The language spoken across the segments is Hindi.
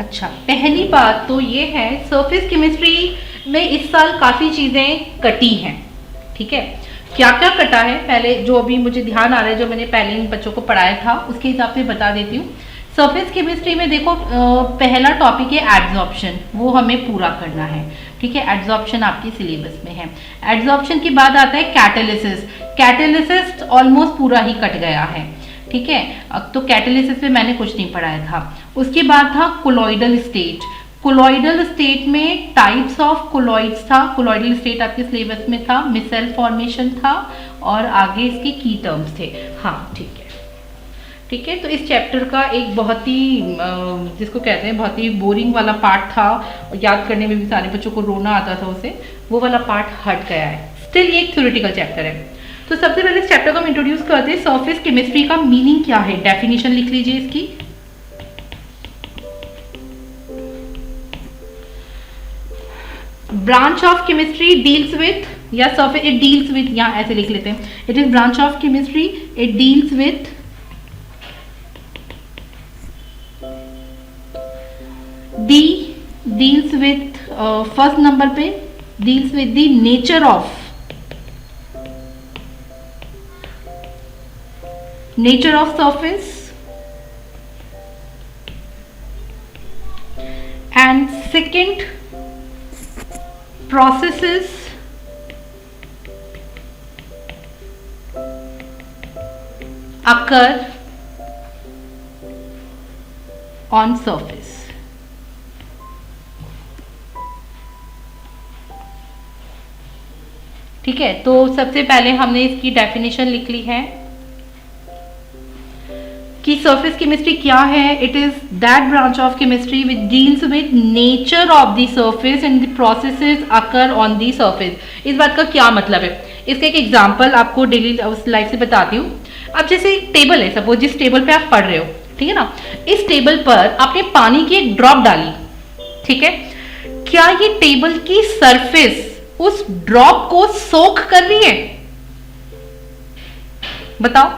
अच्छा, पहली बात तो ये है सरफेस केमिस्ट्री में इस साल काफ़ी चीज़ें कटी हैं। ठीक है, क्या क्या कटा है पहले जो अभी मुझे ध्यान आ रहा है, जो मैंने पहले इन बच्चों को पढ़ाया था उसके हिसाब से बता देती हूँ। सरफेस केमिस्ट्री में देखो पहला टॉपिक है एड्जॉर्प्शन, वो हमें पूरा करना है। ठीक है, एड्जॉर्प्शन आपके सिलेबस में है। एड्जॉर्प्शन के बाद आता है कैटालिसिस। कैटालिसिस ऑलमोस्ट पूरा ही कट गया है। ठीक है, अब तो कैटालिसिस में मैंने कुछ नहीं पढ़ाया था। उसके बाद था कोलॉइडल स्टेट। कोलॉइडल स्टेट में टाइप्स ऑफ कोलॉइड्स था। कोलॉइडल स्टेट आपके सिलेबस में था। मिसेल फॉर्मेशन था और आगे इसके की टर्म्स थे। हाँ ठीक है, ठीक है। तो इस चैप्टर का एक बहुत ही जिसको कहते हैं बहुत ही बोरिंग वाला पार्ट था, याद करने में भी सारे बच्चों को रोना आता था उसे, वो वाला पार्ट हट गया है। स्टिल ये एक थ्योरेटिकल चैप्टर है। तो सबसे पहले इस चैप्टर को हम इंट्रोड्यूस करते हैं। सरफेस केमिस्ट्री का मीनिंग क्या है, डेफिनेशन लिख लीजिए इसकी। Branch of chemistry deals with, या सरफेस इट डील्स विथ, या ऐसे लिख लेते हैं, it is branch of chemistry, it deals with deals with first number पे deals with the nature of surface, and second, processes occur on surface. ठीक है, तो सबसे पहले हमने इसकी डेफिनेशन लिख ली है कि सरफेस केमिस्ट्री क्या है। It is that branch of chemistry which deals with nature of the surface and the processes occur on the surface. इस बात का क्या मतलब है, इसका एक एग्जांपल आपको डेली लाइफ से बताती हूँ। अब जैसे एक टेबल है, सपोज जिस टेबल पे आप पढ़ रहे हो, ठीक है ना, इस टेबल पर आपने पानी की एक ड्रॉप डाली। ठीक है, क्या ये टेबल की सरफेस उस ड्रॉप को सोख कर रही है? बताओ,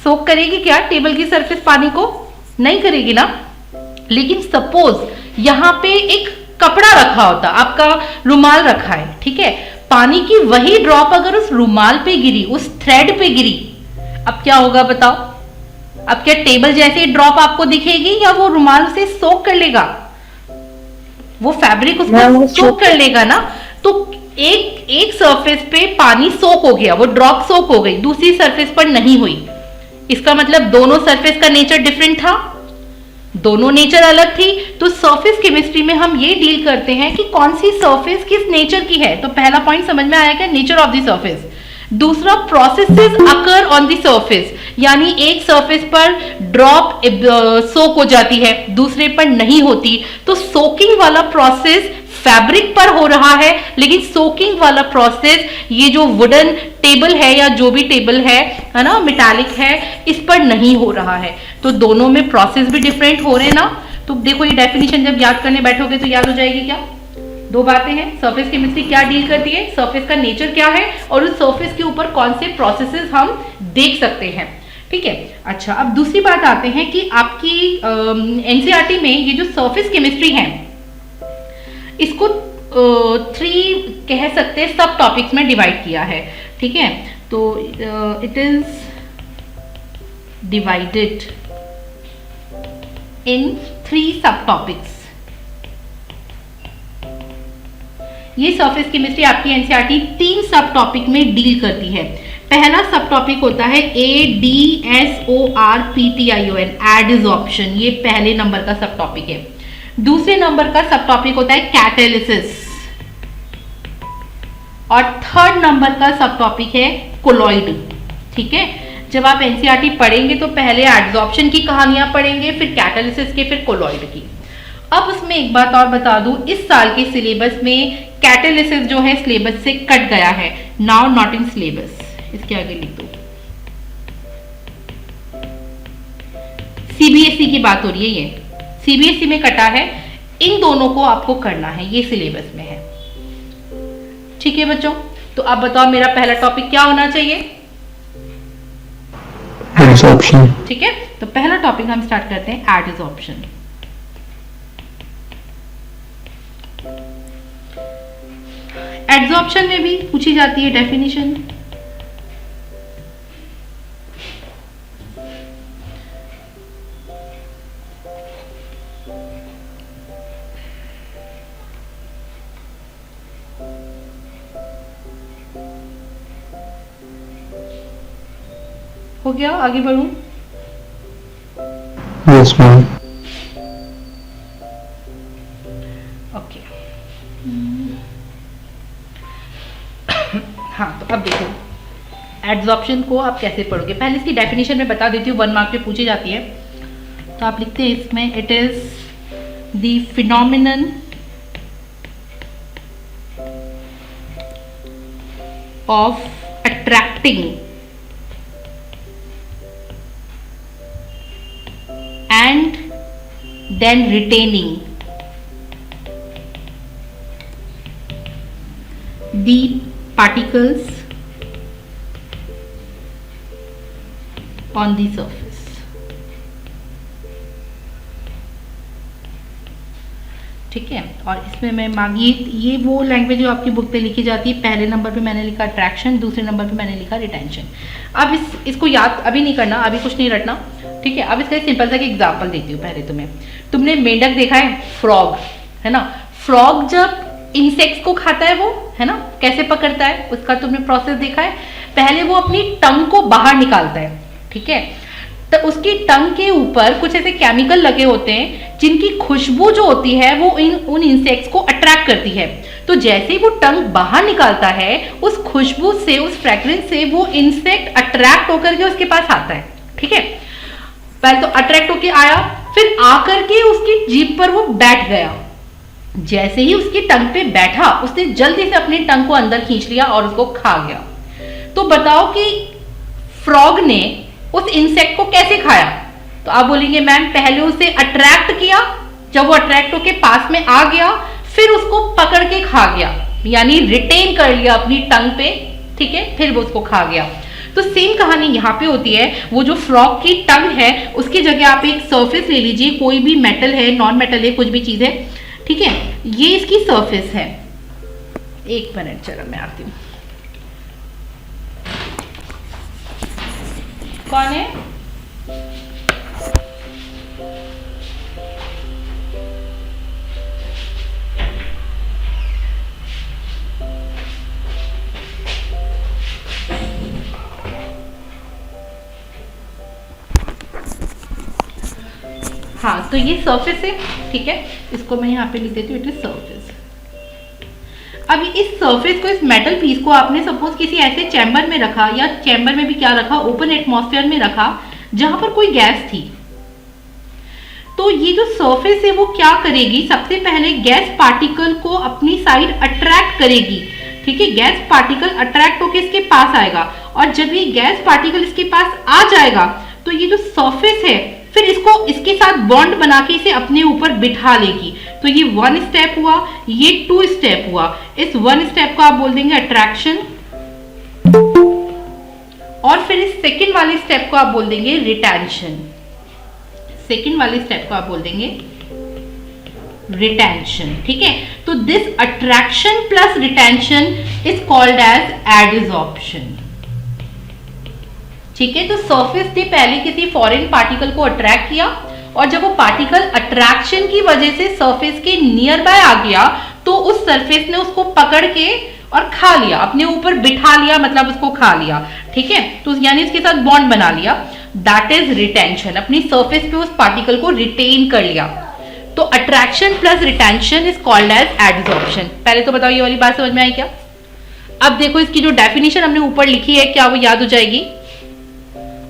सोक करेगी क्या टेबल की सरफेस पानी को? नहीं करेगी ना। लेकिन सपोज यहां पे एक कपड़ा रखा होता, आपका रुमाल रखा है, ठीक है, पानी की वही ड्रॉप अगर उस रुमाल पे गिरी, उस थ्रेड पे गिरी, अब क्या होगा बताओ? अब क्या टेबल जैसी ड्रॉप आपको दिखेगी या वो रुमाल से सोक कर लेगा? वो फैब्रिक उसको सोक कर लेगा ना। तो एक सरफेस पे पानी सोक हो गया, वो ड्रॉप सोक हो गई, दूसरी सरफेस पर नहीं हुई। इसका मतलब दोनों सरफेस का नेचर डिफरेंट था, दोनों नेचर अलग थी। तो सरफेस केमिस्ट्री में हम ये डील करते हैं कि कौन सी सरफेस किस नेचर की है। तो पहला पॉइंट समझ में आया क्या, नेचर ऑफ द सरफेस। दूसरा, processes occur on the surface, यानी एक सरफेस पर ड्रॉप सोक हो जाती है, दूसरे पर नहीं होती। तो सोकिंग वाला प्रोसेस फैब्रिक पर हो रहा है, लेकिन सोकिंग वाला प्रोसेस ये जो वुडन टेबल है या जो भी टेबल है ना, मेटालिक है, इस पर नहीं हो रहा है। तो दोनों में प्रोसेस भी डिफरेंट हो रहे हैं ना। तो देखो ये डेफिनेशन जब याद करने बैठोगे तो याद हो जाएगी क्या। दो बातें हैं, सरफेस केमिस्ट्री क्या डील करती है, सरफेस का नेचर क्या है, और उस सरफेस के ऊपर कौन से प्रोसेसेस हम देख सकते हैं। ठीक है, अच्छा अब दूसरी बात आते हैं कि आपकी एनसीईआरटी में ये जो सरफेस केमिस्ट्री है इसको 3 कह सकते हैं सब टॉपिक्स में डिवाइड किया है। ठीक है, तो इट इज डिवाइडेड इन 3 सब टॉपिक्स। ये सरफेस केमिस्ट्री आपकी एनसीईआरटी 3 सब टॉपिक में डील करती है। पहला सब टॉपिक होता है ADSORPTION, एडसॉर्प्शन, ये पहले नंबर का सब टॉपिक है। दूसरे नंबर का सब टॉपिक होता है कैटालिसिस, और थर्ड नंबर का सब टॉपिक है कोलॉइड। ठीक है, जब आप एनसीईआरटी पढ़ेंगे तो पहले एडसॉर्प्शन की कहानियां पढ़ेंगे, फिर कैटालिसिस के, फिर कोलॉइड की। अब उसमें एक बात और बता दूं, इस साल के सिलेबस में कैटालिसिस जो है सिलेबस से कट गया है, नाउ नॉट इन सिलेबस। इसके आगे लिख दो, सीबीएसई की बात हो रही है, ये सीबीएसई में कटा है। इन दोनों को आपको करना है, ये सिलेबस में है। ठीक है बच्चों, तो अब बताओ मेरा पहला टॉपिक क्या होना चाहिए, एडसॉर्प्शन। ठीक है, तो पहला टॉपिक हम स्टार्ट करते हैं एडसॉर्प्शन। एड्सॉर्प्शन में भी पूछी जाती है डेफिनेशन। हो गया, आगे बढ़ूं? Yes ma'am. ओके। हाँ, तो अब देखो एड्सॉर्प्शन को आप कैसे पढ़ोगे। पहले इसकी डेफिनेशन में बता देती हूँ, 1 मार्क पे पूछी जाती है। तो आप लिखते हैं इसमें, it is the phenomenon of attracting and then retaining the particles on the surface। ठीक है, और इसमें मैं मांगी ये वो लैंग्वेज जो आपकी बुक पे लिखी जाती है। पहले नंबर पे मैंने लिखा अट्रैक्शन, दूसरे नंबर पे मैंने लिखा रिटेंशन। अब इसको याद अभी नहीं करना, अभी कुछ नहीं रटना, ठीक है। अब इसका एक सिंपल सा एक एग्जांपल देती हूँ पहले तुम्हें। तुमने मेंढक देखा है, फ्रॉग, है ना। फ्रॉग जब इंसेक्ट्स को खाता है वो, है ना, कैसे पकड़ता है उसका तुमने प्रोसेस देखा है। पहले वो अपनी टंग को बाहर निकालता है, ठीक है। तो उसकी टंग के ऊपर कुछ ऐसे केमिकल लगे होते हैं जिनकी खुशबू जो होती है वो उन इंसेक्ट्स को अट्रैक्ट करती है। तो जैसे ही वो टंग बाहर निकालता है, उस खुशबू से, उस फ्रेग्रेंस से वो इंसेक्ट अट्रैक्ट होकर के उसके पास आता है, ठीक है। पहले तो अट्रैक्ट होके आया, फिर आकर के उसकी जीभ पर वो बैठ गया। जैसे ही उसकी टंग पे बैठा, उसने जल्दी से अपनी टंग को अंदर खींच लिया और उसको खा गया। तो बताओ कि फ्रॉग ने उस इंसेक्ट को कैसे खाया? तो आप बोलेंगे मैम पहले उसे अट्रैक्ट किया, जब वो अट्रैक्ट होके पास में आ गया फिर उसको पकड़ के खा गया, यानी रिटेन कर लिया अपनी टंग पे, ठीक है, फिर वो उसको खा गया। तो सेम कहानी यहाँ पे होती है। वो जो फ्रॉग की टंग है उसकी जगह आप एक सरफेस ले लीजिए, कोई भी मेटल है, नॉन मेटल है, कुछ भी चीज है, ठीक है। ये इसकी सरफेस है। एक मिनट, चलो मैं आती हूँ। कौन है? हाँ, तो ये सरफेस है, ठीक है। इसको मैं यहाँ पे लिख देती हूँ, इट इज सरफेस। अब इस सरफेस को, इस मेटल पीस को आपने सपोज किसी ऐसे चैम्बर में रखा, या चैम्बर में भी क्या रखा, ओपन एटमॉस्फेयर में रखा जहां पर कोई गैस थी। तो ये जो सरफेस है वो क्या करेगी, सबसे पहले गैस पार्टिकल को अपनी साइड अट्रैक्ट करेगी, ठीक है। गैस पार्टिकल अट्रैक्ट होकर इसके पास आएगा, और जब ये गैस पार्टिकल इसके पास आ जाएगा तो ये जो सरफेस है फिर इसको इसके साथ बॉन्ड बना के इसे अपने ऊपर बिठा लेगी। तो ये 1 स्टेप हुआ, ये 2 स्टेप हुआ। इस 1 स्टेप को आप बोल देंगे अट्रैक्शन, और फिर इस सेकंड वाले स्टेप को आप बोल देंगे रिटेंशन। सेकंड वाले स्टेप को आप बोल देंगे रिटेंशन, ठीक है। तो this attraction plus retention is called as adsorption, ठीक है। तो सरफेस ने पहले किसी फॉरेन पार्टिकल को अट्रैक्ट किया, और जब वो पार्टिकल अट्रैक्शन की वजह से सरफेस के नियर बाय आ गया तो उस सरफेस ने उसको पकड़ के और खा लिया, अपने ऊपर बिठा लिया, मतलब उसको खा लिया, ठीक है। तो यानी इसके साथ बॉन्ड बना लिया, दैट इज रिटेंशन। अपनी सरफेस पे उस पार्टिकल को रिटेन कर लिया। तो attraction plus retention is called as adsorption. पहले तो बताओ ये वाली बात समझ में आई क्या? अब देखो इसकी जो डेफिनेशन हमने ऊपर लिखी है, क्या वो याद हो जाएगी?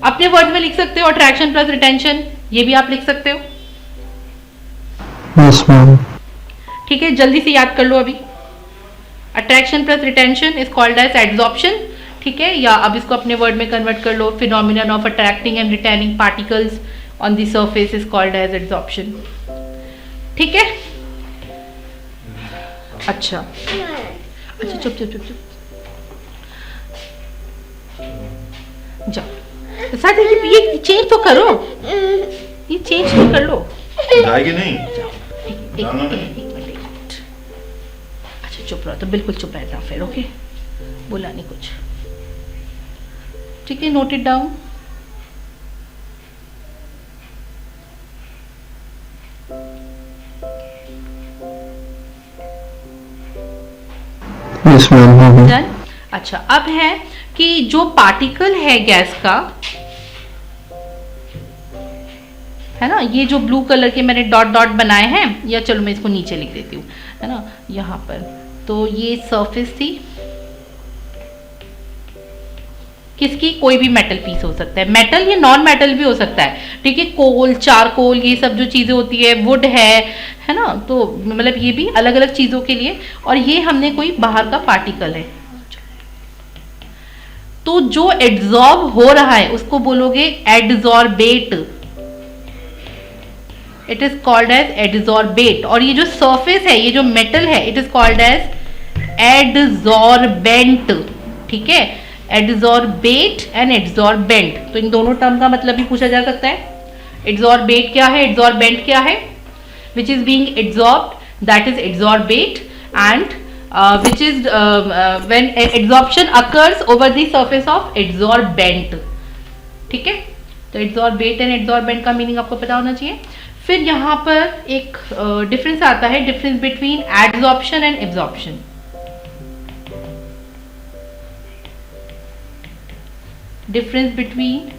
अपने वर्ड में लिख सकते हो अट्रैक्शन प्लस रिटेंशन, ये भी आप लिख सकते हो। Yes ma'am. ठीक है, जल्दी से याद कर लो अभी। Attraction plus retention is called as adsorption, ठीक है। या अब इसको अपने वर्ड में कन्वर्ट कर लो, phenomenon of attracting and retaining particles on the surface is called as adsorption, ठीक है। अच्छा अच्छा, चुप चुप चुप चुप जाओ। साथ ये चेंज तो करो, ये चेंज तो कर लो। जाएगी नहीं? एक मिनट। अच्छा चुप रहो, तो बिल्कुल चुप रहना फिर, ओके, बोला नहीं कुछ, ठीक है, note it down. Yes ma'am. Done. अच्छा, अब है कि जो पार्टिकल है गैस का, है ना, ये जो ब्लू कलर के मैंने डॉट डॉट बनाए हैं, या चलो मैं इसको नीचे लिख देती हूँ, है ना, यहाँ पर, तो ये सरफेस थी किसकी, कोई भी मेटल पीस हो सकता है, मेटल या नॉन मेटल भी हो सकता है, ठीक है, कोल, चारकोल, ये सब जो चीजें होती है, वुड है ना, तो मतलब ये भी अलग अलग चीजों के लिए, और ये हमने कोई बाहर का पार्टिकल है, तो जो एड्सॉर्ब हो रहा है उसको बोलोगे adsorbate, it is called as adsorbate, और ये जो सरफेस है, ये जो मेटल है, it is called as adsorbent, ठीक है, एडजॉर्बेट एंड एडजॉर्बेंट, तो इन दोनों टर्म का मतलब भी पूछा जा सकता है। एडजॉर्बेट क्या है, एडजॉर्बेंट क्या है, which is being adsorbed, that is adsorbate, and which is when adsorption occurs over the surface of adsorbent, ठीक है, तो एड्सॉर्बेट एंड एड्सॉर्बेंट का मीनिंग आपको पता होना चाहिए। फिर यहाँ पर एक डिफरेंस आता है, difference between adsorption and absorption. Difference between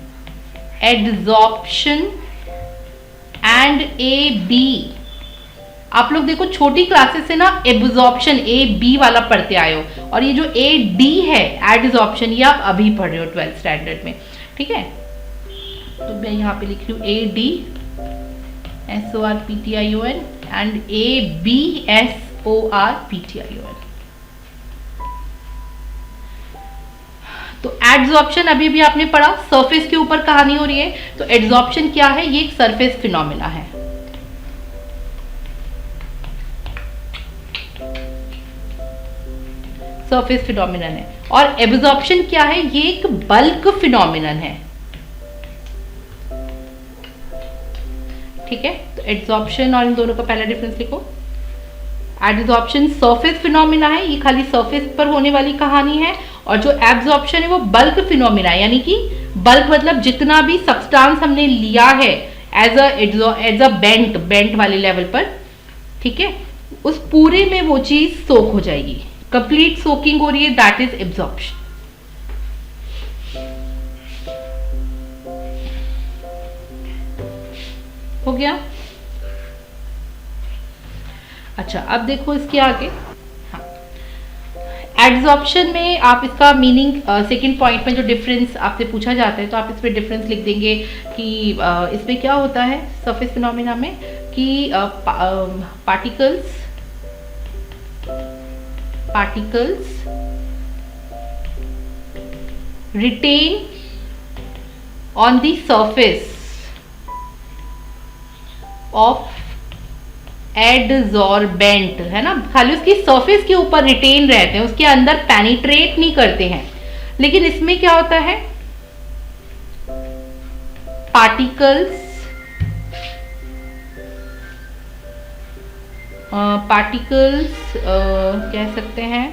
adsorption and A B, आप लोग देखो छोटी क्लासेस से ना एब्जॉर्प्शन ए बी वाला पढ़ते आए हो, और ये जो ए डी है एडजॉर्प्शन, ये आप अभी पढ़ रहे हो 12th स्टैंडर्ड में, ठीक है, तो मैं यहाँ पे लिख रही हूँ A D SORPTION and A B SORPTION। तो एड्सॉर्प्शन अभी भी आपने पढ़ा, सरफेस के ऊपर कहानी हो रही है, तो एड्सॉर्प्शन क्या है, ये एक सरफेस फिनोमिना है, सरफेस फिनोमिनन है, और एब्जॉर्प्शन क्या है, ये एक बल्क फिनोमिनन है, ठीक है, तो एड्सॉर्प्शन और इन दोनों का पहला डिफरेंस लिखो। एड्सॉर्प्शन सरफेस फिनोमिना है, ये खाली सरफेस पर होने वाली कहानी है, और जो एब्जॉर्प्शन है वो बल्क फिनोमिना है, यानी कि बल्क मतलब जितना भी सब्सटेंस हमने लिया है एज अ बेंट वाले लेवल पर, ठीक है, उस पूरे में वो चीज सोक हो जाएगी, कंप्लीट सोकिंग हो रही है, दैट इज एब्जॉर्प्शन। हो गया। अच्छा, अब देखो इसके आगे, हाँ, एड्सॉर्प्शन में आप इसका मीनिंग सेकंड पॉइंट में जो डिफरेंस आपसे पूछा जाता है, तो आप इस पे डिफरेंस लिख देंगे कि इसमें क्या होता है सरफेस फिनोमिना में, कि particles retain on the surface of adsorbent, है ना, खाली उसकी सरफेस के ऊपर रिटेन रहते हैं, उसके अंदर पेनिट्रेट नहीं करते हैं। लेकिन इसमें क्या होता है, पार्टिकल्स कह सकते हैं,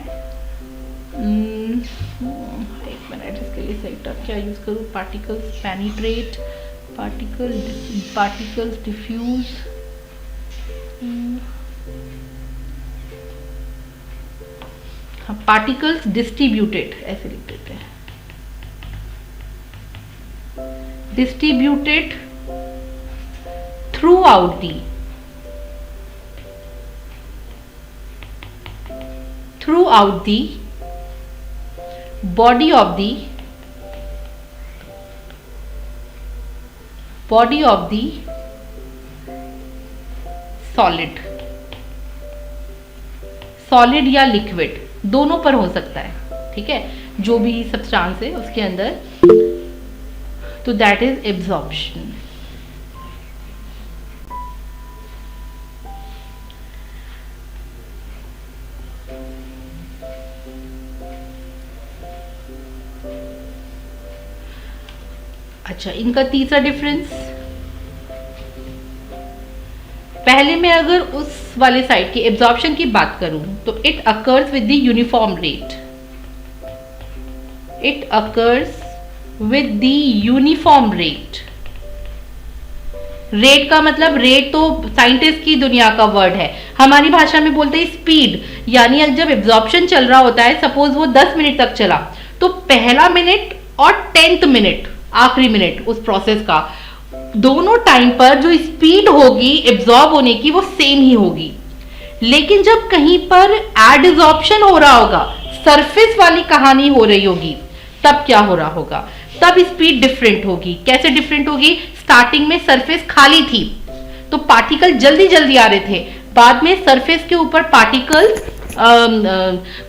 एक मिनट, इसके लिए सही टर्म क्या यूज करूं, particles penetrate, particles diffuse, particles distributed, ऐसे लिख देते हैं, distributed throughout the body of the solid या लिक्विड, दोनों पर हो सकता है, ठीक है, जो भी सब्सटेंस है उसके अंदर, तो दैट इज एब्जॉर्प्शन। अच्छा, इनका तीसरा डिफरेंस, पहले मैं अगर उस वाले साइड की एब्जॉर्प्शन की बात करूं तो it occurs with the uniform rate, it occurs with the uniform rate. Rate का मतलब, रेट तो साइंटिस्ट की दुनिया का वर्ड है, हमारी भाषा में बोलते हैं स्पीड। यानी जब एब्जॉर्प्शन चल रहा होता है, सपोज वो 10 मिनट तक चला, तो पहला मिनट और 10th मिनट, आखिरी मिनट उस प्रोसेस का, दोनों टाइम पर जो स्पीड होगी एब्जॉर्ब होने की वो सेम ही होगी। लेकिन जब कहीं पर एडजॉर्प्शन हो रहा होगा, सरफेस वाली कहानी हो रही होगी, तब क्या हो रहा होगा, तब स्पीड डिफरेंट होगी। कैसे डिफरेंट होगी? स्टार्टिंग में सरफेस खाली थी तो पार्टिकल जल्दी जल्दी आ रहे थे, बाद में सरफेस के ऊपर पार्टिकल्स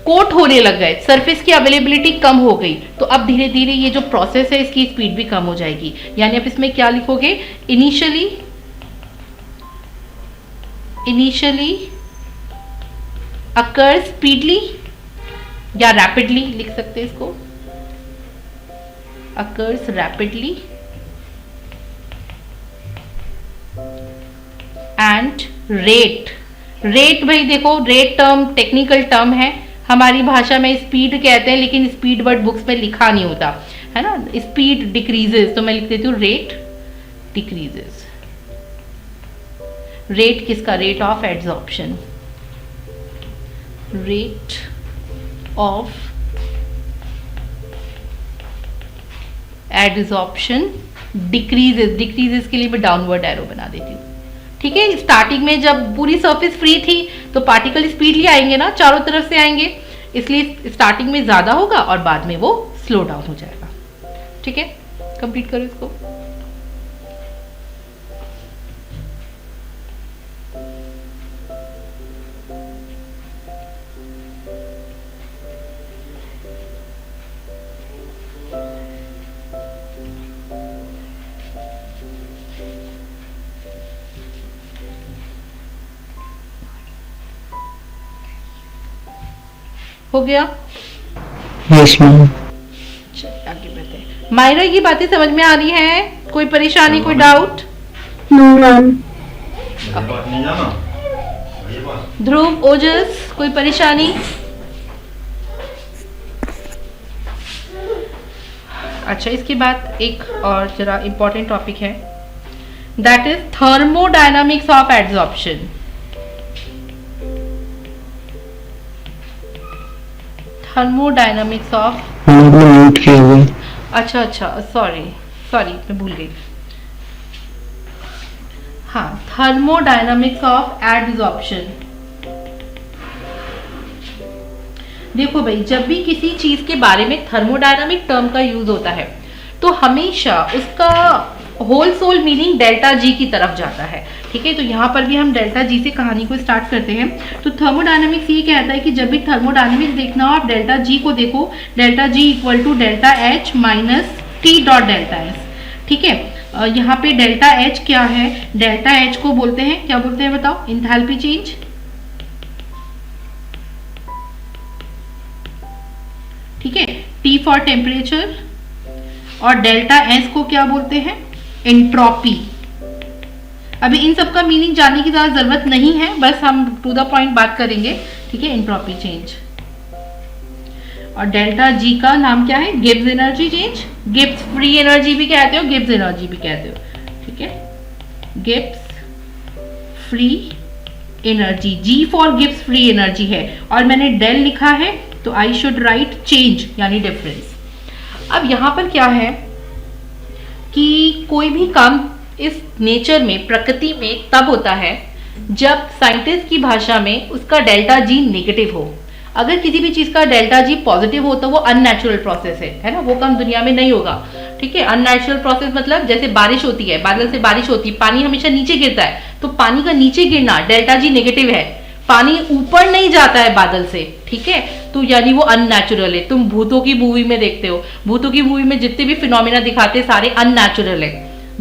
कोट होने लग गए, सरफेस की अवेलेबिलिटी कम हो गई, तो अब धीरे धीरे ये जो प्रोसेस है इसकी स्पीड भी कम हो जाएगी। यानी आप इसमें क्या लिखोगे? इनिशियली अकर स्पीडली या रैपिडली लिख सकते हैं इसको, occurs rapidly and rate. Rate भाई देखो, रेट टर्म टेक्निकल टर्म है, हमारी भाषा में स्पीड कहते हैं, लेकिन स्पीड वर्ड बुक्स में लिखा नहीं होता है ना। स्पीड डिक्रीजेस, तो मैं लिख देती हूँ रेट डिक्रीजेस। रेट किसका? Rate of adsorption, rate of adsorption decreases. Decreases के लिए मैं डाउनवर्ड एरो बना देती हूँ, ठीक है। स्टार्टिंग में जब पूरी सरफेस फ्री थी तो पार्टिकल स्पीडली आएंगे ना, चारों तरफ से आएंगे, इसलिए स्टार्टिंग में ज्यादा होगा और बाद में वो स्लो डाउन हो जाएगा, ठीक है। कंप्लीट करो इसको। हो गया? Yes ma'am. चलिए आगे बढ़ते। मायरा की बातें समझ में आ रही हैं? कोई परेशानी, कोई doubt? No ma'am. Dhruv, Ojas, कोई परेशानी? अच्छा, इसके बाद एक और जरा इंपॉर्टेंट टॉपिक है, that is thermodynamics of adsorption. Thermodynamics of, mute किया हुआ है। अच्छा, सॉरी मैं भूल गई। हाँ, थर्मोडायनामिक्स ऑफ एडसॉर्प्शन। देखो भाई, जब भी किसी चीज के बारे में थर्मोडायनामिक टर्म का यूज होता है तो हमेशा उसका whole sole meaning delta G की तरफ जाता है, ठीक है। तो यहाँ पर भी हम डेल्टा जी से कहानी को स्टार्ट करते हैं। तो थर्मोडायनामिक्स ये कहता है कि जब भी थर्मोडायनामिक्स देखना हो, आप डेल्टा जी को देखो, delta G equal to delta H minus T dot delta S, ठीक है। यहाँ पे डेल्टा एच क्या है? डेल्टा एच को बोलते हैं, क्या बोलते हैं बताओ? इंथैल्पी चेंज, ठीक है। टी फॉर टेम्परेचर, और डेल्टा एस को क्या बोलते हैं? एंट्रोपी। अभी इन सब का मीनिंग जानने की ज्यादा जरूरत नहीं है, बस हम टू द पॉइंट बात करेंगे, ठीक है। Entropy change. और डेल्टा जी का नाम क्या है? Gibbs energy change, Gibbs free energy भी कहते हो, गिब्स एनर्जी भी कहते हो, ठीक है। Gibbs free energy, G for Gibbs free energy है, और मैंने डेल लिखा है तो आई शुड राइट चेंज यानी डिफरेंस। अब यहां पर क्या है कि कोई भी काम इस नेचर में, प्रकृति में तब होता है जब साइंटिस्ट की भाषा में उसका डेल्टा जी नेगेटिव हो। अगर किसी भी चीज का डेल्टा जी पॉजिटिव हो तो वो अननेचुरल प्रोसेस है ना, वो काम दुनिया में नहीं होगा, ठीक है। अननेचुरल प्रोसेस मतलब जैसे बारिश होती है, बादल से बारिश होती है, पानी हमेशा नीचे गिरता है, तो पानी का नीचे गिरना डेल्टा जी नेगेटिव है, पानी ऊपर नहीं जाता है बादल से, ठीक है। तो यानी वो अननेचुरल है। तुम भूतों की मूवी में देखते हो, भूतों की मूवी में जितने भी फिनोमिना दिखाते हैं सारे अननेचुरल है,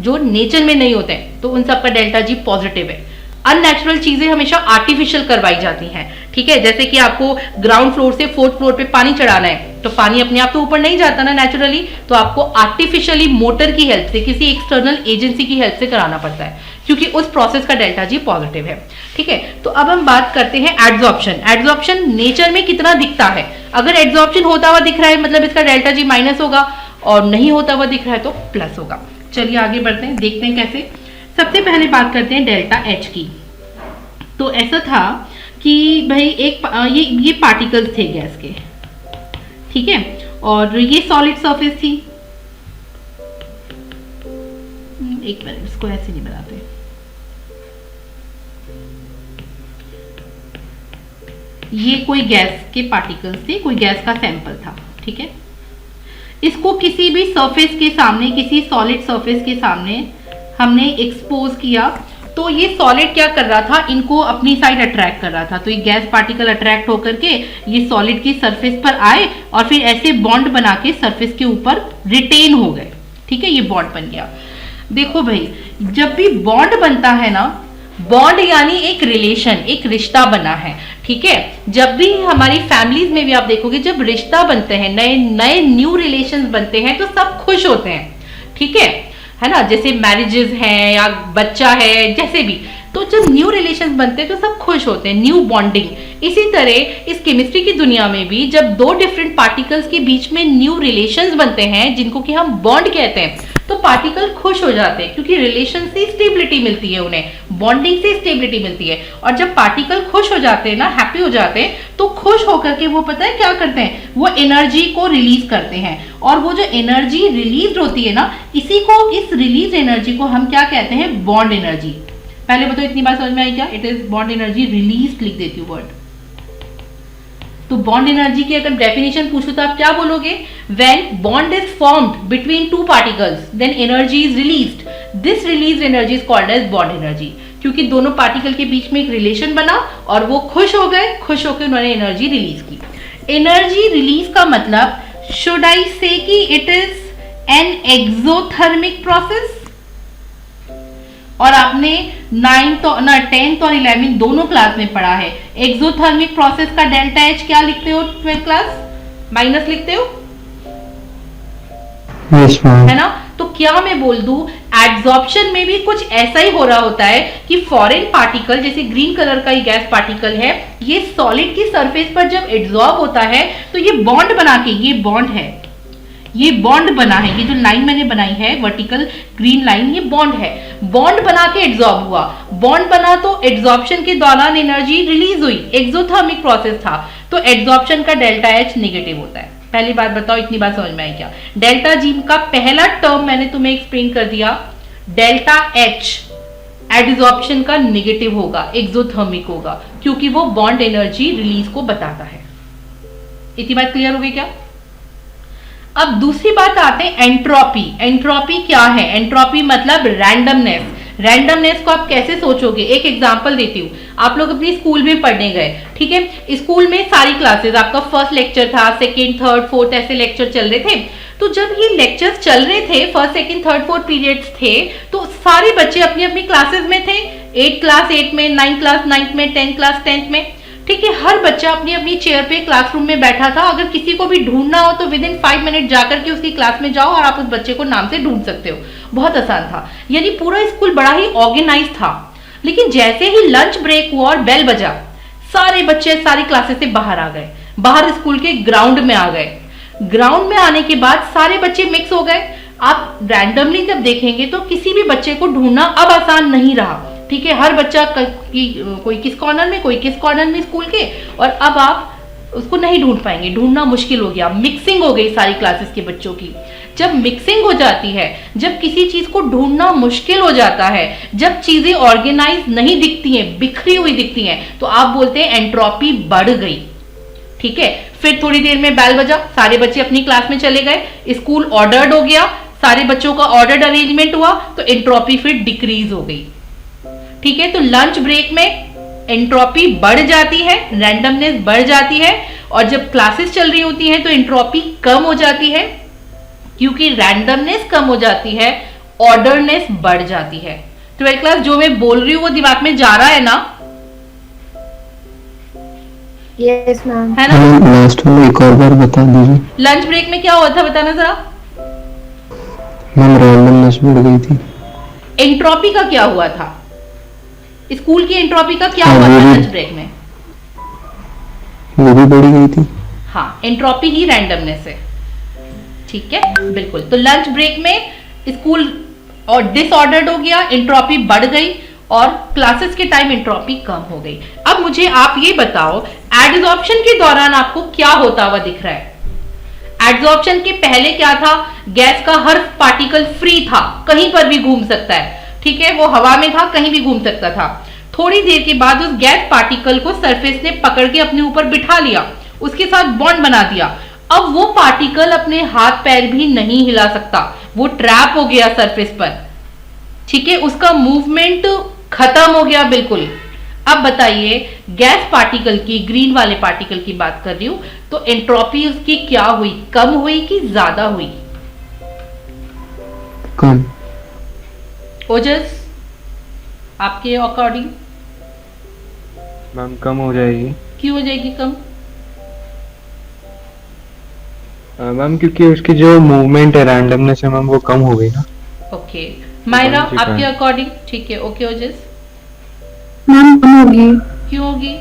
जो नेचर में नहीं होते हैं, तो उन सबका डेल्टा जी पॉजिटिव है। अननेचुरल चीजें हमेशा आर्टिफिशियल करवाई जाती हैं, ठीक है। जैसे कि आपको ग्राउंड फ्लोर से 4th फ्लोर पे पानी चढ़ाना है, तो पानी अपने आप तो ऊपर नहीं जाता ना नेचुरली, तो आपको आर्टिफिशियली मोटर की हेल्प से, किसी एक्सटर्नल एजेंसी की हेल्प से कराना पड़ता है, क्योंकि उस प्रोसेस का डेल्टा जी पॉजिटिव है। ठीक है, तो अब हम बात करते हैं एड्सॉर्प्शन। एड्सॉर्प्शन नेचर में कितना दिखता है? अगर एड्सॉर्प्शन होता हुआ दिख रहा है मतलब इसका डेल्टा जी माइनस होगा, और नहीं होता हुआ दिख रहा है तो प्लस होगा। चलिए आगे बढ़ते हैं, देखते हैं कैसे। सबसे पहले बात करते हैं डेल्टा एच की। तो ऐसा था कि भाई ये पार्टिकल्स थे गैस के, ठीक है, और ये सॉलिड सरफेस थी। एक मिनट, इसको ऐसे नहीं बनाते। ये कोई गैस के पार्टिकल्स थे, कोई गैस का सैंपल था, ठीक है। इसको किसी भी सरफेस के सामने, किसी सॉलिड सरफेस के सामने हमने एक्सपोज किया, तो ये सॉलिड क्या कर रहा था, इनको अपनी साइड अट्रैक्ट कर रहा था। तो ये गैस पार्टिकल अट्रैक्ट होकर के ये सॉलिड की सरफेस पर आए और फिर ऐसे बॉन्ड बना के सरफेस के ऊपर रिटेन हो गए, ठीक है, ये बॉन्ड बन गया। देखो भाई, जब भी बॉन्ड बनता है ना, बॉन्ड यानी एक रिलेशन, एक रिश्ता बना है, ठीक है। जब भी हमारी फैमिलीज में भी आप देखोगे, जब रिश्ता बनते हैं, नए नए न्यू रिलेशंस बनते हैं, तो सब खुश होते हैं, ठीक है ना। जैसे मैरिजेस हैं या बच्चा है, जैसे भी, तो जब न्यू रिलेशंस बनते हैं तो सब खुश होते हैं, न्यू बॉन्डिंग। इसी तरह इस केमिस्ट्री की दुनिया में भी जब दो डिफरेंट पार्टिकल्स के बीच में न्यू रिलेशंस बनते हैं, जिनको कि हम बॉन्ड कहते हैं, तो पार्टिकल खुश हो जाते हैं, क्योंकि रिलेशन से स्टेबिलिटी मिलती है उन्हें, बॉन्डिंग से स्टेबिलिटी मिलती है। और जब पार्टिकल खुश हो जाते हैं ना, हैप्पी हो जाते हैं, तो खुश होकर के वो पता है क्या करते हैं, वो एनर्जी को रिलीज करते हैं। और वो जो एनर्जी रिलीज होती है ना, इसी को, इस रिलीज एनर्जी को हम क्या कहते हैं, बॉन्ड एनर्जी। पहले बताओ, इतनी बात समझ में आई क्या? It is bond energy release, लिख देती हूँ वर्ड। तो बॉन्ड एनर्जी की अगर डेफिनेशन पूछो तो आप क्या बोलोगे? When bond is formed between two particles, then energy is released. This release energy is called as bond energy, क्योंकि दोनों पार्टिकल के बीच में एक रिलेशन बना और वो खुश हो गए, खुश होकर उन्होंने एनर्जी रिलीज की। एनर्जी रिलीज का मतलब, शुड आई से कि it is an exothermic process. और आपने 9th और 10th और 11th दोनों क्लास में पढ़ा है, एक्सोथर्मिक प्रोसेस का डेल्टा एच क्या लिखते हो 12th क्लास? माइनस लिखते हो, है ना। तो क्या मैं बोल दूं, एड्सॉर्प्शन में भी कुछ ऐसा ही हो रहा होता है कि फॉरेन पार्टिकल, जैसे ग्रीन कलर का ये गैस पार्टिकल है, ये सॉलिड की सरफेस पर जब एब्जॉर्ब होता है तो ये बॉन्ड बना के, ये बॉन्ड है, ये बॉन्ड बना है, ये जो लाइन मैंने बनाई है वर्टिकल ग्रीन लाइन, ये बॉन्ड है, बॉन्ड बना के एब्जॉर्ब हुआ। बॉन्ड बना तो एब्जॉर्प्शन के दौरान एनर्जी रिलीज हुई, एक्सोथर्मिक प्रोसेस था, तो एब्जॉर्प्शन का डेल्टा एच नेगेटिव होता है। पहली बात बताओ, इतनी बात समझ में आई क्या? डेल्टा जी का पहला टर्म मैंने तुम्हें एक्सप्लेन कर दिया, डेल्टा एच एब्जॉर्प्शन का नेगेटिव होगा, एक्सोथर्मिक होगा, क्योंकि वो बॉन्ड एनर्जी रिलीज को बताता है। इतनी बात क्लियर हो गई क्या? अब दूसरी बात आते हैं एंट्रोपी। एंट्रोपी क्या है? एंट्रोपी मतलब रैंडमनेस। रैंडमनेस को आप कैसे सोचोगे? एक एग्जांपल देती हूँ। आप लोग अपनी स्कूल में पढ़ने गए, ठीक है, स्कूल में सारी क्लासेस, आपका फर्स्ट लेक्चर था, सेकेंड, थर्ड, फोर्थ ऐसे लेक्चर चल रहे थे। तो जब ये लेक्चर्स चल रहे थे, first, second, third, fourth periods थे, तो सारे बच्चे अपनी अपनी क्लासेस में थे, 8 क्लास 8 में, 9 क्लास 9 में, 10 क्लास 10 में, ठीक है। हर बच्चा अपनी अपनी चेयर पे क्लासरूम में बैठा था। अगर किसी को भी ढूंढना हो तो विद इन 5 मिनट जाकर के उसकी क्लास में जाओ और आप उस बच्चे को नाम से ढूंढ सकते हो। बहुत आसान था, यानी पूरा स्कूल बड़ा ही ऑर्गेनाइज था। लेकिन जैसे ही लंच ब्रेक हुआ और बेल बजा, सारे बच्चे सारी क्लासेस से बाहर आ गए, बाहर स्कूल के ग्राउंड में आ गए। ग्राउंड में आने के बाद सारे बच्चे मिक्स हो गए। आप रैंडमली जब देखेंगे तो किसी भी बच्चे को ढूंढना अब आसान नहीं रहा, ठीक है। हर बच्चा कोई किस कॉर्नर में, कोई किस कॉर्नर में स्कूल के, और अब आप उसको नहीं ढूंढ पाएंगे, ढूंढना मुश्किल हो गया। मिक्सिंग हो गई सारी क्लासेस के बच्चों की। जब मिक्सिंग हो जाती है, जब किसी चीज को ढूंढना मुश्किल हो जाता है, जब चीजें ऑर्गेनाइज नहीं दिखती हैं, बिखरी हुई दिखती हैं, तो आप बोलते हैं एंट्रोपी बढ़ गई, ठीक है। फिर थोड़ी देर में बेल बजा, सारे बच्चे अपनी क्लास में चले गए, स्कूल ऑर्डर्ड हो गया, सारे बच्चों का ऑर्डर्ड अरेंजमेंट हुआ, तो एंट्रोपी फिर डिक्रीज हो गई, ठीक है। तो लंच ब्रेक में एंट्रोपी बढ़ जाती है, रैंडमनेस बढ़ जाती है, और जब क्लासेस चल रही होती हैं तो एंट्रोपी कम हो जाती है, क्योंकि रैंडमनेस कम हो जाती है, ऑर्डरनेस बढ़ जाती है। 12th क्लास जो मैं बोल रही हूं वो दिमाग में जा रहा है ना? Yes ma'am. है ना? लास्ट में एक और बार बता दीजिए। लंच ब्रेक में क्या हुआ था बताना जरा। मैम रैंडमनेस बढ़ गई थी। एंट्रोपी का क्या हुआ था? स्कूल की एंट्रोपी का क्या हाँ, हुआ वो था भी- लंच ब्रेक में? वो भी बढ़ गई थी। हाँ, एंट्रोपी ही रैंडमनेस है। ठीक है, बिल्कुल। तो लंच ब्रेक में स्कूल और डिसऑर्डर्ड हो गया, एंट्रोपी बढ़ गई और क्लासेस के टाइम एंट्रोपी कम हो गई। अब मुझे आप ये बताओ, एडसॉर्प्शन के दौरान आपको क्या होता हुआ दिख रहा है? एडसॉर्प्शन के पहले क्या था? गैस का हर पार्टिकल फ्री था, कहीं पर भी घूम सकता है। ठीक है, वो हवा में था, कहीं भी घूम सकता था। थोड़ी देर के बाद उस गैस पार्टिकल को सरफेस ने पकड़ के अपने ऊपर बिठा लिया, उसके साथ बॉन्ड बना दिया। अब वो पार्टिकल अपने हाथ पैर भी नहीं हिला सकता, वो ट्रैप हो गया सरफेस पर। ठीक है, उसका मूवमेंट खत्म हो गया बिल्कुल। अब बताइए, गैस पार्टिकल की, ग्रीन वाले पार्टिकल की बात कर रही हूं, तो एंट्रोपी उसकी क्या हुई? कम हुई कि ज्यादा हुई? कम। ओजस, आपके अकॉर्डिंग मैम कम हो जाएगी। क्यों हो जाएगी कम? मैम क्योंकि उसकी जो मूवमेंट है, रैंडमनेस है मैम, वो कम हो गई ना। ओके मायरा, वही चीज़ आपके है। अकॉर्डिंग? ठीक है, ओके ओजस, मैम कम होगी। क्यों होगी?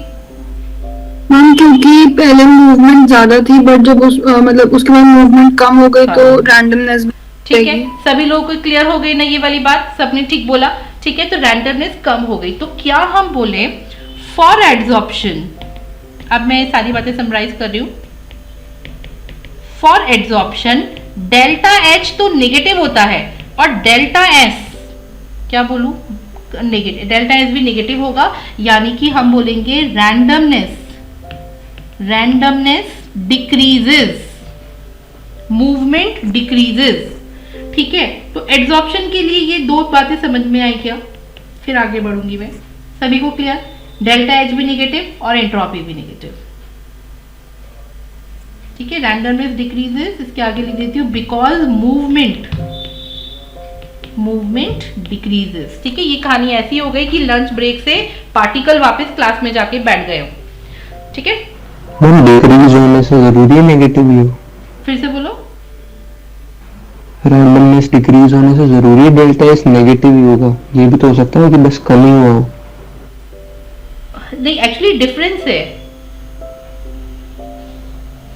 मैम क्योंकि पहले मूवमेंट ज्यादा थी, बट जब मतलब उसके बाद मूवमेंट कम हो गई तो हाँ। रैंडमनेस ठीक है, सभी लोगों को क्लियर हो गई ना ये वाली बात? सबने ठीक बोला। ठीक है, तो रैंडमनेस कम हो गई। तो क्या हम बोले फॉर एड्सॉर्प्शन, अब मैं सारी बातें समराइज कर रही हूं। फॉर एड्सॉर्प्शन डेल्टा एच तो नेगेटिव होता है और डेल्टा एस, क्या बोलूं, नेगेटिव, डेल्टा एस भी नेगेटिव होगा, यानी कि हम बोलेंगे रैंडमनेस डिक्रीजेस, मूवमेंट डिक्रीजेस। ठीक है, तो एड्सॉर्प्शन के लिए ये दो बातें समझ में आई क्या? फिर आगे बढ़ूंगी मैं। सभी को क्लियर? डेल्टा एच भी नेगेटिव और एंट्रोपी भी नेगेटिव। ठीक है, रैंडमनेस डिक्रीजेस, इसके आगे लिख देती हूँ बिकॉज मूवमेंट डिक्रीजेस। ठीक है, ये कहानी ऐसी हो गई कि लंच ब्रेक से पार्टिकल वापस क्लास में जाके बैठ गए हो। ठीक है, मैम डिक्रीज होने से जरूरी है नेगेटिव ही हो? फिर से बोलो। रैंडमनेस डिक्रीज होने से जरूरी है डेल्टा एस नेगेटिव ही होगा? ये भी तो हो सकता है कि बस कम ही हुआ हो। नहीं, एक्चुअली डिफरेंस है,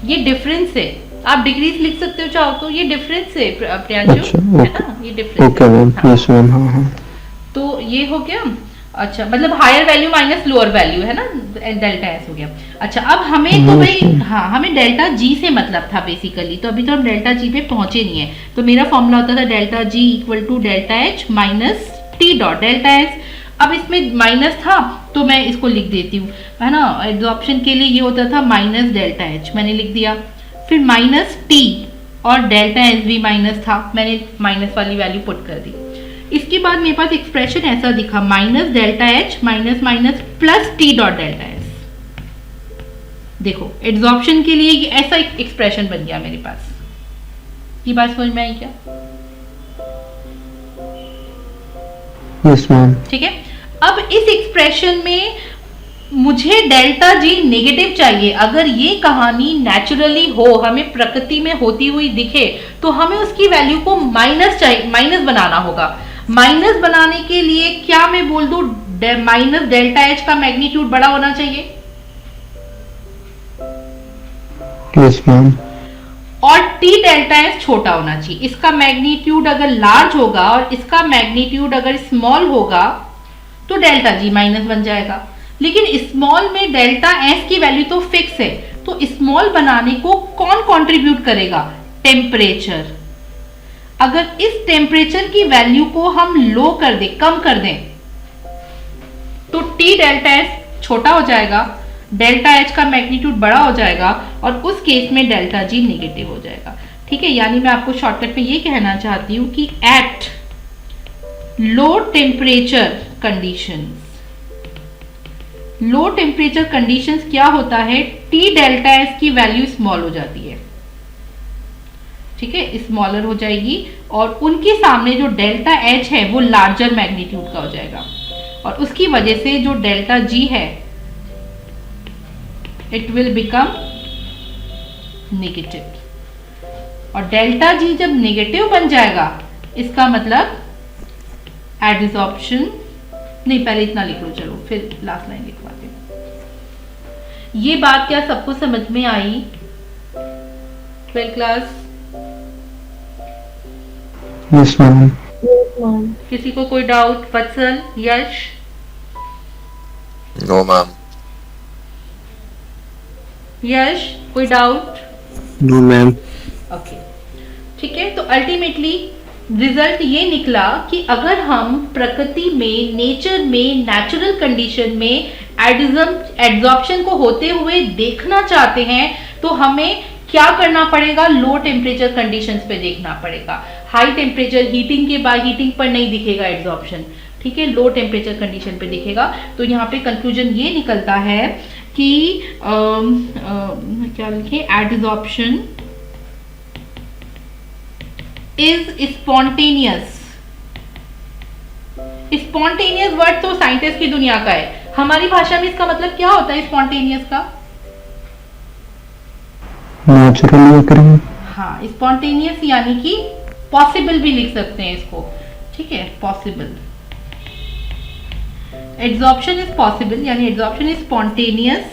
ये डिफरेंस है। आप डिक्रीज लिख सकते हो चाहो तो, ये डिफरेंस है प्रियांशु, अच्छा, है ना? ये difference okay ma'am, yes ma'am, हाँ हाँ। तो ये हो गया। अच्छा, मतलब higher value minus lower value, है ना? डेल्टा एस हो गया। अच्छा, अब हमें तो भाई, हाँ, हमें डेल्टा जी से मतलब था बेसिकली, तो अभी तो हम डेल्टा जी पे पहुंचे नहीं है। तो मेरा फॉर्मूला होता था delta G equal to delta H minus T dot delta S. अब इसमें माइनस था तो मैं इसको लिख देती हूँ, है ना? एब्जॉर्प्शन के लिए ये होता था माइनस डेल्टा एच, मैंने लिख दिया। फिर माइनस टी और डेल्टा एस भी माइनस था, मैंने माइनस वाली वैल्यू पुट कर दी। इसके बाद मेरे पास एक्सप्रेशन ऐसा दिखा, minus delta H minus minus plus T dot delta S. देखो, एब्जॉर्प्शन के लिए ये ऐसा एक एक्सप्रेशन बन गया मेरे पास। ये बात समझ में आई क्या? Yes ma'am. ठीक है, अब इस एक्सप्रेशन में मुझे डेल्टा जी नेगेटिव चाहिए। अगर ये कहानी नेचुरली हो, हमें प्रकृति में होती हुई दिखे, तो हमें उसकी वैल्यू को माइनस चाहिए, माइनस बनाना होगा। माइनस बनाने के लिए क्या मैं बोल दूं, माइनस डेल्टा एच का मैग्नीट्यूड बड़ा होना चाहिए यस मैम। और टी डेल्टा एस छोटा होना चाहिए। इसका मैग्नीट्यूड अगर लार्ज होगा और इसका मैग्नीट्यूड अगर स्मॉल होगा तो डेल्टा जी माइनस बन जाएगा। लेकिन स्मॉल में डेल्टा एस की वैल्यू तो फिक्स है, तो स्मॉल बनाने को कौन कंट्रीब्यूट करेगा? टेम्परेचर। अगर इस टेम्परेचर की वैल्यू को हम लो कर दें, कम कर दें, तो टी डेल्टा एस छोटा हो जाएगा, डेल्टा एच का मैग्नीट्यूड बड़ा हो जाएगा और उस केस में डेल्टा जी नेगेटिव हो जाएगा। ठीक है, यानी मैं आपको शॉर्टकट में ये कहना चाहती हूं कि at low temperature conditions, low temperature conditions क्या होता है, टी डेल्टा एस की वैल्यू स्मॉल हो जाती है। ठीक है, स्मॉलर हो जाएगी और उनके सामने जो डेल्टा एच है वो लार्जर मैग्नीट्यूड का हो जाएगा और उसकी वजह से जो डेल्टा जी है इट विल बिकम नेगेटिव। और डेल्टा जी जब नेगेटिव बन जाएगा इसका मतलब एडसॉर्प्शन, नहीं पहले इतना लिख लो, चलो फिर लास्ट लाइन लिखवाते हैं। ये बात क्या सबको समझ में आई? 12th class? Yes ma'am. किसी को कोई doubt? Vatsal, Yash? No ma'am. Yash कोई डाउट? No ma'am. ओके ठीक है। तो अल्टीमेटली रिजल्ट ये निकला कि अगर हम प्रकृति में, नेचर में, नेचुरल कंडीशन में एडसॉर्प्शन को होते हुए देखना चाहते हैं तो हमें क्या करना पड़ेगा? लो टेम्परेचर कंडीशंस पे देखना पड़ेगा। हाई टेम्परेचर हीटिंग के बाद हीटिंग पर नहीं दिखेगा एडसॉर्प्शन, ठीक है, लो टेम्परेचर कंडीशन पे दिखेगा। तो यहाँ पे कंक्लूजन ये निकलता है कि क्या लिखे? Adsorption is spontaneous. Spontaneous word तो साइंटिस्ट की दुनिया का है, हमारी भाषा में इसका मतलब क्या होता है स्पॉन्टेनियस का? Naturally occurring। हाँ, स्पॉन्टेनियस यानी कि पॉसिबल भी लिख सकते हैं इसको, ठीक है, पॉसिबल। एडसॉर्प्शन इज पॉसिबल यानी adsorption is spontaneous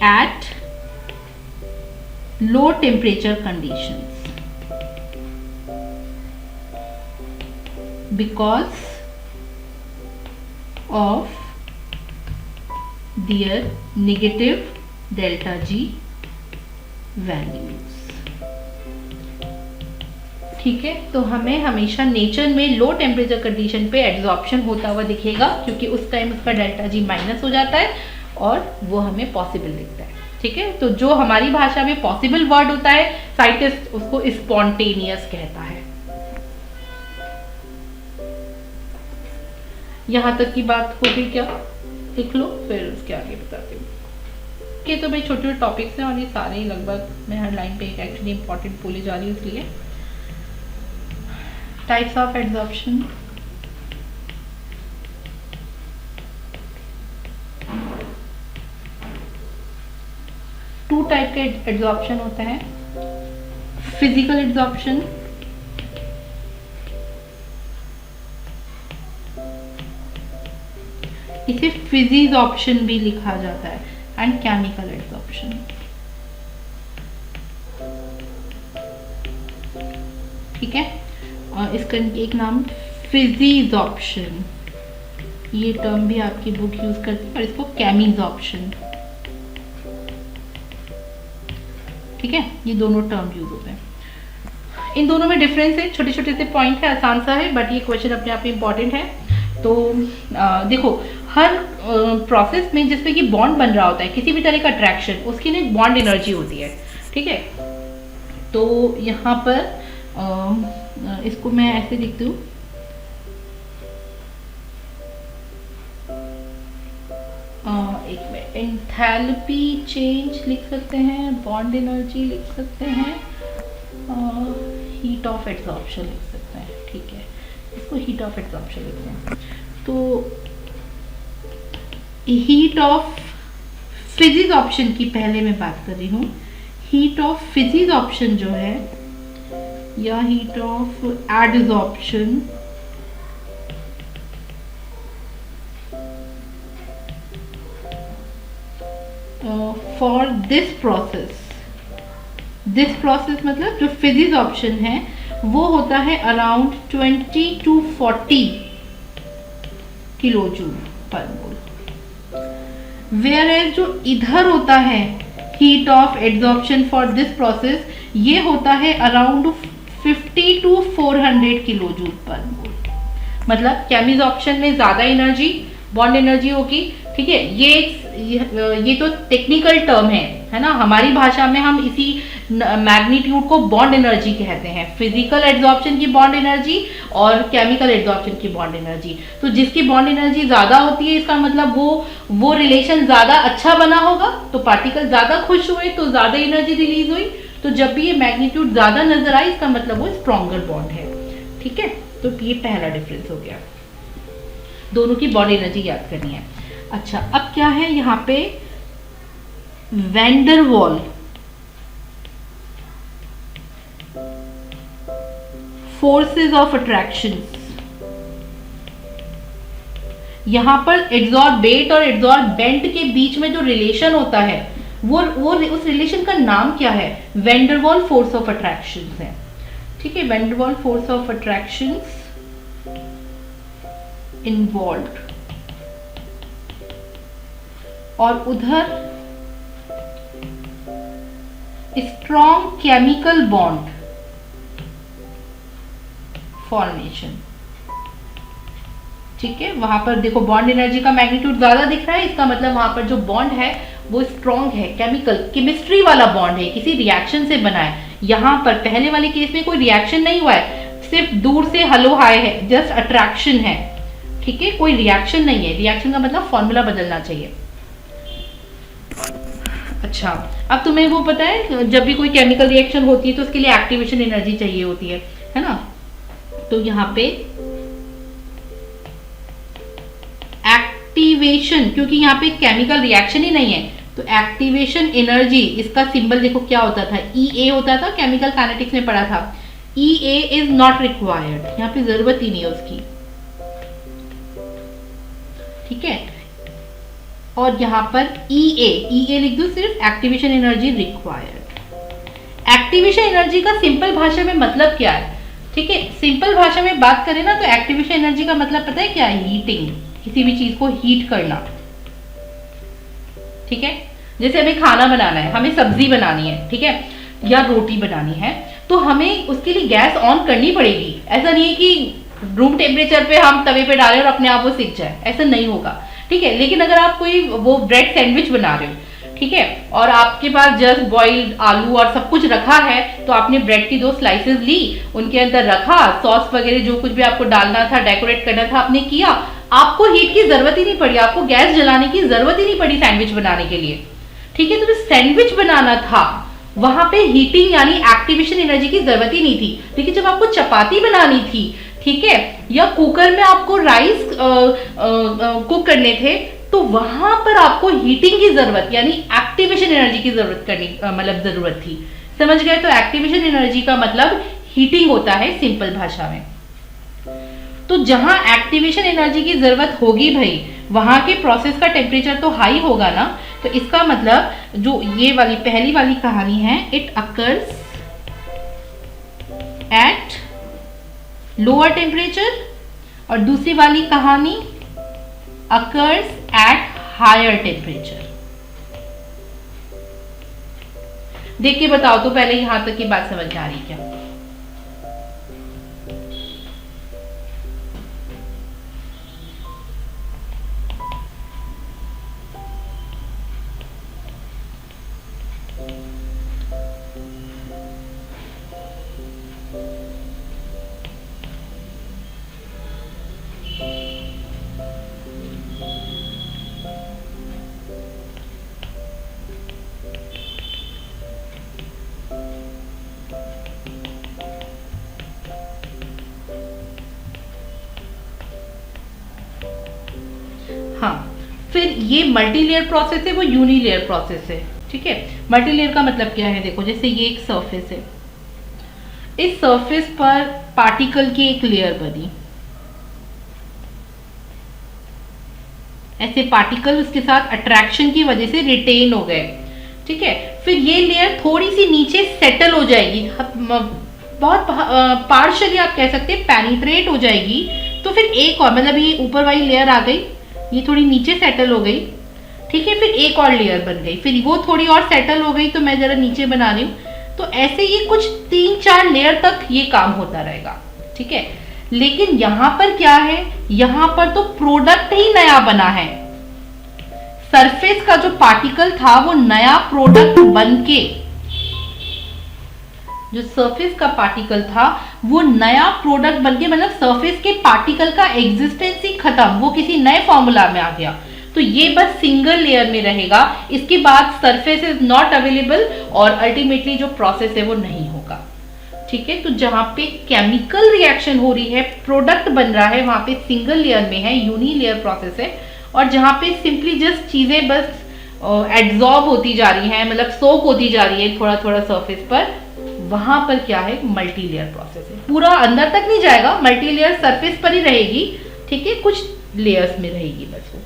at low temperature conditions because of their negative delta G values। ठीक है, तो हमें हमेशा नेचर में लो टेम्परेचर कंडीशन पे एडसॉर्प्शन होता हुआ दिखेगा क्योंकि उस टाइम उसका डेल्टा जी माइनस हो जाता है और वो हमें पॉसिबल दिखता है। ठीक है, तो जो हमारी भाषा में पॉसिबल वर्ड होता है साइंटिस्ट उसको स्पॉन्टेनियस कहता है। यहाँ तक की बात हो गई क्या? लिख लो, फिर उसके आगे बताती हूँ। ये तो भाई छोटे छोटे टॉपिक्स हैं और ये सारे ही लगभग मैं हर लाइन पे एक एक्चुअली इंपॉर्टेंट बोले जा रही हूँ इसलिए। Types of adsorption, two type के एडसॉर्प्शन होते हैं। फिजिकल एडसॉर्प्शन, इसे फिजिसॉर्प्शन भी लिखा जाता है, एंड केमिकल एडसॉर्प्शन। ठीक है, और इसका एक नाम फिजिसॉर्प्शन, ये टर्म भी आपकी बुक यूज करती है, और इसको केमिसॉर्प्शन। ठीक है, ये दोनों टर्म यूज होते हैं। इन दोनों में डिफरेंस है, छोटे छोटे से पॉइंट है, आसान सा है, बट ये क्वेश्चन अपने आप में इंपॉर्टेंट है। तो देखो, हर प्रोसेस में जिसमें कि बॉन्ड बन रहा होता है, किसी भी तरह का अट्रैक्शन, उसकी ना बॉन्ड एनर्जी होती है। ठीक है, तो यहाँ पर इसको मैं ऐसे लिखती हूँ, एक में एंथैल्पी चेंज लिख सकते हैं, बॉन्ड एनर्जी लिख सकते हैं, हीट ऑफ एडसॉर्प्शन लिख सकते हैं। ठीक है, इसको हीट ऑफ एडसॉर्प्शन लिखते हैं। तो हीट ऑफ फिजिसॉर्प्शन की पहले मैं बात कर रही हूँ। हीट ऑफ फिजिसॉर्प्शन जो है या heat of adsorption, for this process मतलब जो फिजिसॉर्प्शन है वो होता है अराउंड 20 to 40 किलो जूल पर मोल। वेयरएज जो इधर होता है heat of adsorption for this process, ये होता है अराउंड 50 to 400 किलो जूल पर मोल। मतलब केमिसॉर्प्शन में ज्यादा एनर्जी, बॉन्ड एनर्जी होगी। ठीक है, ये तो टेक्निकल टर्म है ना, हमारी भाषा में हम इसी मैग्नीट्यूड को बॉन्ड एनर्जी कहते हैं। फिजिकल एडसॉर्प्शन की बॉन्ड एनर्जी और केमिकल एडसॉर्प्शन की बॉन्ड एनर्जी। तो जिसकी बॉन्ड एनर्जी ज्यादा होती है इसका मतलब वो रिलेशन ज्यादा अच्छा बना होगा, तो पार्टिकल ज्यादा खुश हुए तो ज्यादा एनर्जी रिलीज हुई। तो जब भी ये मैग्नीट्यूड ज्यादा नजर आए इसका मतलब वो स्ट्रॉन्गर बॉन्ड है। ठीक है, तो ये पहला डिफरेंस हो गया, दोनों की बॉन्ड एनर्जी याद करनी है। अच्छा, अब क्या है यहाँ पे van Waals forces of attraction. यहां पर एड्सॉर्बेट और एड्सॉर्बेंट के बीच में जो रिलेशन होता है वो उस रिलेशन का नाम क्या है? वैन डर वाल फोर्स ऑफ अट्रैक्शन है। ठीक है, वैन डर वाल फोर्स ऑफ अट्रैक्शन इन्वॉल्व, और उधर स्ट्रॉन्ग केमिकल बॉन्ड फॉर्मेशन। ठीक है, वहां पर देखो बॉन्ड एनर्जी का मैग्नीट्यूड ज्यादा दिख रहा है, इसका मतलब वहां पर जो बॉन्ड है वो स्ट्रॉन्ग है, केमिस्ट्री वाला बॉन्ड है, किसी रिएक्शन से बना है। यहां पर पहले वाले केस में कोई रिएक्शन नहीं हुआ है, सिर्फ दूर से हेलो हाय है, जस्ट अट्रैक्शन है। ठीक है, कोई रिएक्शन नहीं है। रिएक्शन का मतलब फॉर्मूला बदलना चाहिए। अच्छा, अब तुम्हें वो पता है जब भी कोई केमिकल रिएक्शन होती है तो उसके लिए एक्टिवेशन एनर्जी चाहिए होती है ना? तो यहाँ पे एक्टिवेशन, क्योंकि यहाँ पे केमिकल रिएक्शन ही नहीं है तो एक्टिवेशन एनर्जी, इसका सिंबल देखो क्या होता था, E A होता था, केमिकल काइनेटिक्स में पढ़ा था। E A is not required, यहाँ पे जरूरत ही नहीं है उसकी। ठीक है, और यहाँ पर E A लिख दो सिर्फ, activation energy required. Activation energy का सिंपल भाषा में मतलब क्या है? ठीक है, सिंपल भाषा में बात करें ना तो एक्टिवेशन एनर्जी का मतलब पता है क्या है? हीटिंग, किसी भी चीज को हीट करना। ठीक है, जैसे हमें खाना बनाना है, हमें सब्जी बनानी है, ठीक है, या रोटी बनानी है, तो हमें उसके लिए गैस ऑन करनी पड़ेगी। ऐसा नहीं है कि रूम टेम्परेचर पे हम तवे पे डालें और अपने आप वो सिक जाए, ऐसा नहीं होगा। ठीक है, लेकिन अगर आप कोई वो ब्रेड सैंडविच बना रहे हो, ठीक है, और आपके पास जस्ट बॉइल्ड आलू और सब कुछ रखा है, तो आपने ब्रेड की 2 स्लाइसेस ली, उनके अंदर रखा, सॉस वगैरह जो कुछ भी आपको डालना था, डेकोरेट करना था, आपने किया, आपको हीट की जरूरत ही नहीं पड़ी, आपको गैस जलाने की जरूरत ही नहीं पड़ी सैंडविच बनाने के लिए। ठीक है, तो जो सैंडविच बनाना था वहां पे हीटिंग यानी एक्टिवेशन एनर्जी की जरूरत ही नहीं थी। लेकिन जब आपको चपाती बनानी थी, ठीक है, या कुकर में आपको राइस कुक करने थे, तो वहां पर आपको हीटिंग की जरूरत यानी एक्टिवेशन एनर्जी की जरूरत थी। समझ गए? तो एक्टिवेशन एनर्जी का मतलब हीटिंग होता है सिंपल भाषा में। तो जहां एक्टिवेशन एनर्जी की जरूरत होगी भाई, वहां के प्रोसेस का टेम्परेचर तो हाई होगा ना। तो इसका मतलब जो ये वाली पहली वाली कहानी है, it occurs at lower temperature, और दूसरी वाली कहानी अकर्स एट हायर टेम्परेचर। देख के बताओ तो पहले यहां तक की बात समझ में आ रही क्या? हाँ, फिर ये मल्टीलेयर प्रोसेस है, वो यूनिलेयर प्रोसेस है। ठीक है, मल्टीलेयर का मतलब क्या है? देखो, जैसे ये एक सरफेस है, इस सरफेस पर पार्टिकल की एक लेयर बनी, ऐसे पार्टिकल उसके साथ अट्रैक्शन की वजह से रिटेन हो गए। ठीक है, फिर ये लेयर थोड़ी सी नीचे सेटल हो जाएगी, बहुत पार्शियली आप कह सकते हैं पेनिट्रेट हो जाएगी। तो फिर एक और, मतलब ये ऊपर वाली लेयर आ गई, ये थोड़ी नीचे सेटल हो गई, ठीक है, फिर एक और लेयर बन गई, फिर वो थोड़ी और सेटल हो गई, तो मैं जरा नीचे बना रही हूँ। तो ऐसे ये कुछ 3-4 लेयर तक ये काम होता रहेगा। ठीक है, लेकिन यहां पर क्या है? यहां पर तो प्रोडक्ट ही नया बना है। सरफेस का जो पार्टिकल था वो नया प्रोडक्ट बनके, जो सरफेस का पार्टिकल था वो नया प्रोडक्ट बनके, मतलब सरफेस के पार्टिकल का एग्जिस्टेंस ही खत्म, वो किसी नए फॉर्मूला में आ गया। तो ये बस सिंगल लेयर में रहेगा, इसके बाद सरफेस इज नॉट अवेलेबल और अल्टीमेटली जो प्रोसेस है वो नहीं होगा। ठीक है, तो जहां पे केमिकल रिएक्शन हो रही है, प्रोडक्ट बन रहा है, वहां पे सिंगल लेयर में है, यूनिलेयर प्रोसेस है। और जहां पे सिंपली जस्ट चीजें बस एड्सॉर्ब होती जा रही हैं, मतलब सोक होती जा रही है थोड़ा थोड़ा सरफेस पर, वहां पर क्या है, मल्टी लेयर प्रोसेस है। पूरा अंदर तक नहीं जाएगा, मल्टी लेयर सरफेस पर ही रहेगी, ठीक है, कुछ लेयर्स में रहेगी बस, वो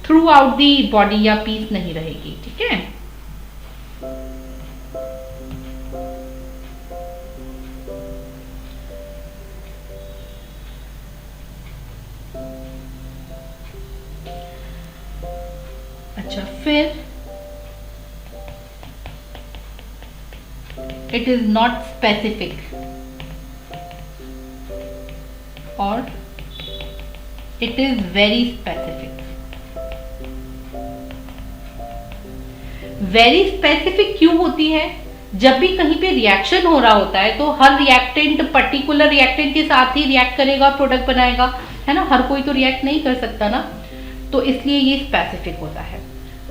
थ्रू आउट दी बॉडी या पीस नहीं रहेगी, ठीक है। अच्छा, फिर इट इज नॉट स्पेसिफिक और it is very specific. Very specific क्यों होती है? जब भी कहीं पे रिएक्शन हो रहा होता है तो हर रिएक्टेंट पर्टिकुलर रिएक्टेंट के साथ ही रिएक्ट करेगा, प्रोडक्ट बनाएगा, है ना, हर कोई तो रिएक्ट नहीं कर सकता ना, तो इसलिए ये स्पेसिफिक होता है,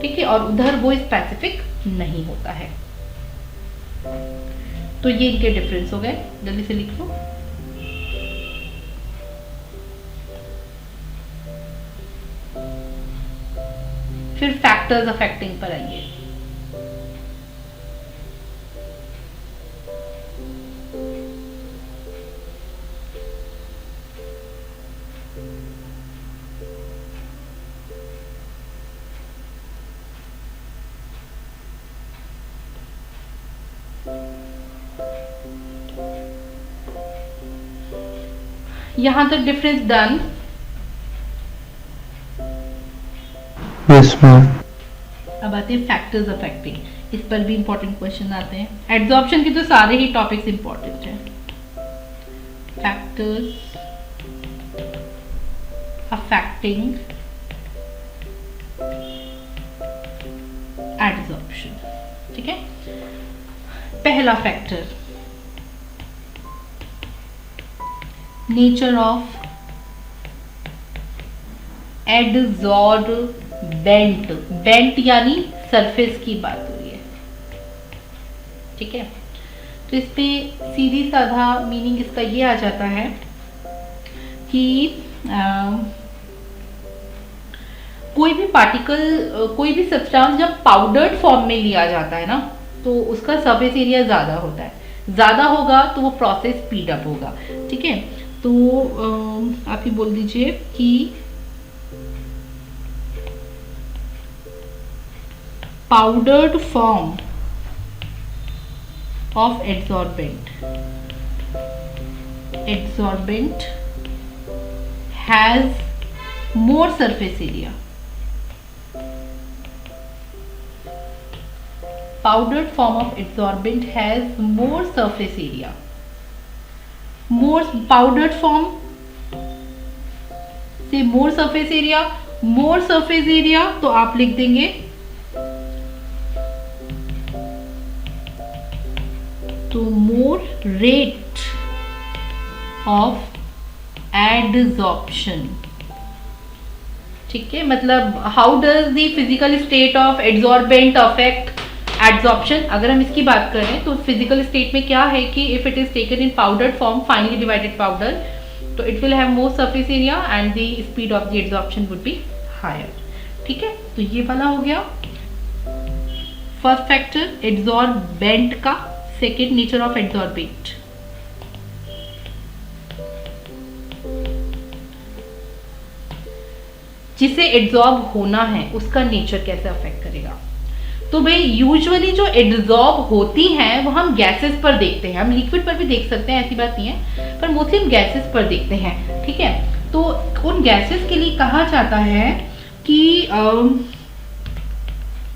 ठीक है, और उधर वो स्पेसिफिक नहीं होता है। तो ये इनके डिफरेंस हो गए, जल्दी से लिख लो। फिर फैक्टर्स अफेक्टिंग पर आइए। यहां तक डिफरेंस डन। Yes ma'am. अब आते हैं फैक्टर्स अफेक्टिंग, इस पर भी इंपॉर्टेंट क्वेश्चन आते हैं। एड्सॉर्प्शन के तो सारे ही टॉपिक्स इंपॉर्टेंट हैं। फैक्टर्स अफेक्टिंग एड्सॉर्प्शन, ठीक है। पहला फैक्टर, नेचर ऑफ एडसॉर्बेंट। बेंट यानी सरफेस की बात हो रही है, ठीक है। तो इस पे सीधी साधा मीनिंग इसका ये आ जाता है कि कोई भी पार्टिकल, कोई भी सब्सटेंस जब पाउडर्ड फॉर्म में लिया जाता है ना, तो उसका सरफेस एरिया ज़्यादा होता है। ज़्यादा होगा तो वो प्रोसेस स्पीड अप होगा, ठीक है। तो आप ही बोल दीजिए कि powdered form of adsorbent has more surface area. Powdered form of adsorbent has more surface area. More powdered form से more surface area, more surface area तो आप लिख देंगे तो more rate of adsorption, ठीक है। मतलब how does the physical state of adsorbent affect adsorption? अगर हम इसकी बात करें तो फिजिकल स्टेट में क्या है कि if it is taken in powdered form, finely divided powder, तो it will have more surface area and the speed of the adsorption would be higher, ठीक है। तो ये वाला हो गया फर्स्ट फैक्टर एड्सॉर्बेंट का। Second, nature of adsorbent. जिसे एड्सॉर्ब होना है उसका नेचर कैसे अफेक्ट करेगा? तो भाई यूजुअली जो एड्सॉर्ब होती हैं वो हम गैसेस पर देखते हैं, हम लिक्विड पर भी देख सकते हैं, ऐसी बात नहीं है, पर मोस्टली हम गैसेस पर देखते हैं, ठीक है। तो उन गैसेस के लिए कहा जाता है कि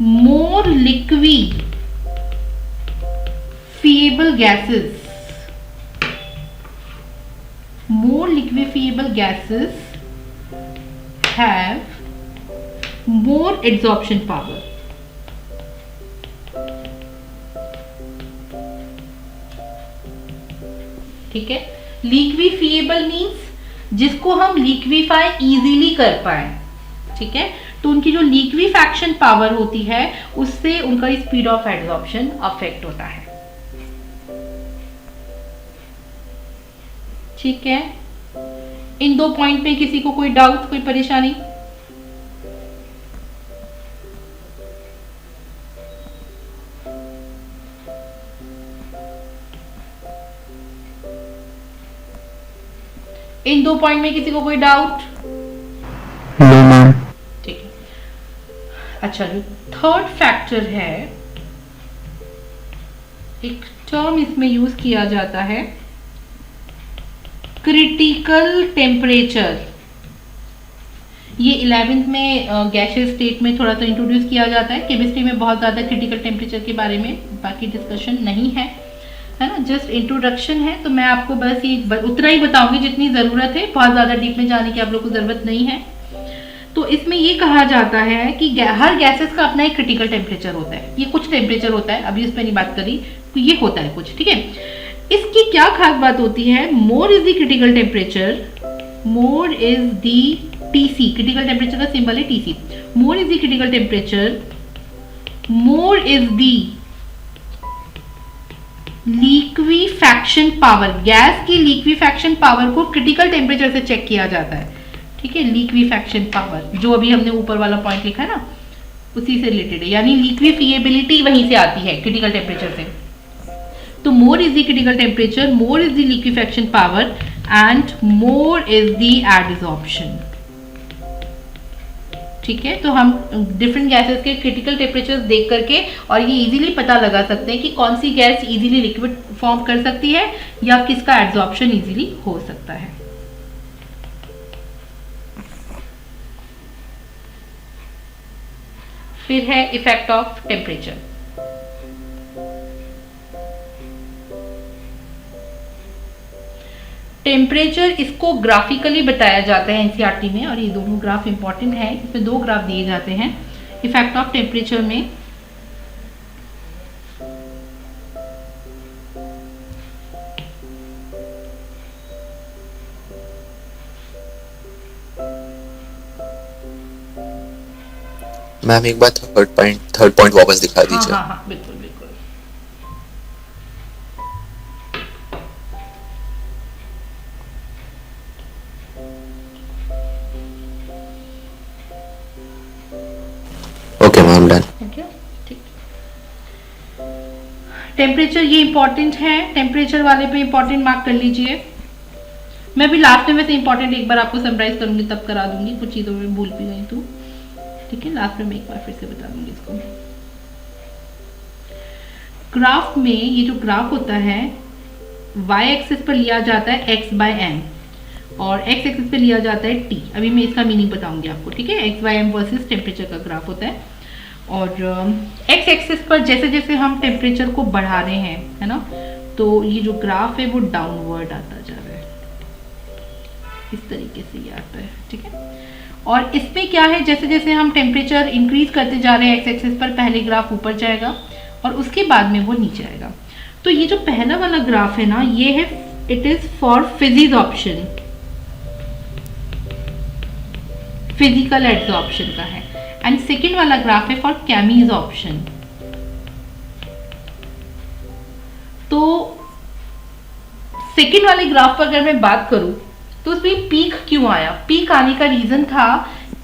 more liquefiable gases have more adsorption power. ठीक है। लिक्विफिएबल मींस जिसको हम लिक्विफाई इजीली कर पाए, ठीक है। तो उनकी जो लिक्विफैक्शन पावर होती है उससे उनका स्पीड ऑफ एड्सॉर्प्शन अफेक्ट होता है, ठीक है। इन दो पॉइंट में किसी को कोई डाउट, कोई परेशानी? इन 2 पॉइंट में किसी को कोई डाउट? No ma'am. ठीक है। अच्छा, जो थर्ड फैक्टर है, एक टर्म इसमें यूज किया जाता है, क्रिटिकल टेम्परेचर। ये 11th में गैसियस स्टेट में थोड़ा तो इंट्रोड्यूस किया जाता है। केमिस्ट्री में बहुत ज़्यादा क्रिटिकल टेम्परेचर के बारे में बाकी डिस्कशन नहीं है ना, जस्ट इंट्रोडक्शन है। तो मैं आपको बस ये उतना ही बताऊंगी जितनी ज़रूरत है, बहुत ज़्यादा डीप में जाने की आप लोग को ज़रूरत नहीं है। तो इसमें ये कहा जाता है कि हर गैसेस का अपना एक क्रिटिकल टेम्परेचर होता है। ये कुछ टेम्परेचर होता है, अभी इस पर नहीं बात करी, तो ये होता है कुछ, ठीक है। इसकी क्या खास बात होती है? More is the critical temperature, more is the TC, critical temperature का सिंबल है TC। More is the critical temperature, more is the liquefaction power. Gas की लिक्विफैक्शन पावर को क्रिटिकल टेम्परेचर से चेक किया जाता है, ठीक है। लिक्विफैक्शन पावर, जो अभी हमने ऊपर वाला पॉइंट लिखा है ना, उसी से रिलेटेड है, यानी लिक्विफिएबिलिटी वहीं से आती है क्रिटिकल टेम्परेचर से। तो more is the critical temperature, more is the liquefaction power and more is the adsorption, ठीक है। तो हम डिफरेंट गैसेस के क्रिटिकल टेम्परेचर्स देख करके और ये इजीली पता लगा सकते हैं कि कौन सी गैस इजीली लिक्विड फॉर्म कर सकती है या किसका एब्जॉर्प्शन इजीली हो सकता है। फिर है इफेक्ट ऑफ टेम्परेचर। टेम्परेचर इसको ग्राफिकली बताया जाता है एनसीईआरटी में, और ये दोनों ग्राफ इंपॉर्टेंट है। इसमें 2 ग्राफ दिए जाते हैं इफेक्ट ऑफ टेम्परेचर में। मैम एक बार थर्ड पॉइंट वापस दिखा दीजिए। हाँ हाँ हाँ, बिल्कुल बिल्कुल। Okay ma'am, done. Thank you. ठीक, टेम्परेचर ये इंपॉर्टेंट है, टेम्परेचर वाले पे इंपॉर्टेंट मार्क कर लीजिए। मैं भी लास्ट में वैसे इंपॉर्टेंट एक बार आपको समराइज करूंगी, तब करा दूंगी, कुछ चीज़ों में भूल भी गई तो, ठीक है। लास्ट में मैं एक बार फिर से बता दूंगी इसको। ग्राफ में ये जो ग्राफ होता है, y एक्सिस पर लिया जाता है x/m और x एक्सिस पे लिया जाता है t। अभी मैं इसका मीनिंग बताऊंगी आपको, ठीक है। x/m वर्सेस टेम्परेचर का ग्राफ होता है, और x एक्सिस पर जैसे जैसे हम टेम्परेचर को बढ़ा रहे हैं, है ना, तो ये जो ग्राफ है वो डाउनवर्ड आता जा रहा है, इस तरीके से ये आता है, ठीक है। और इसमें क्या है, जैसे जैसे हम टेम्परेचर इंक्रीज करते जा रहे हैं x एक्सिस पर, पहले ग्राफ ऊपर जाएगा और उसके बाद में वो नीचे आएगा। तो ये जो पहला वाला ग्राफ है ना, ये है, it is for physics option, physical absorption का है, एंड सेकेंड वाला ग्राफ है फॉर कैमीज ऑप्शन। तो सेकेंड वाले ग्राफ पर अगर मैं बात करूं तो उसमें पीक क्यों आया? पीक आने का रीजन था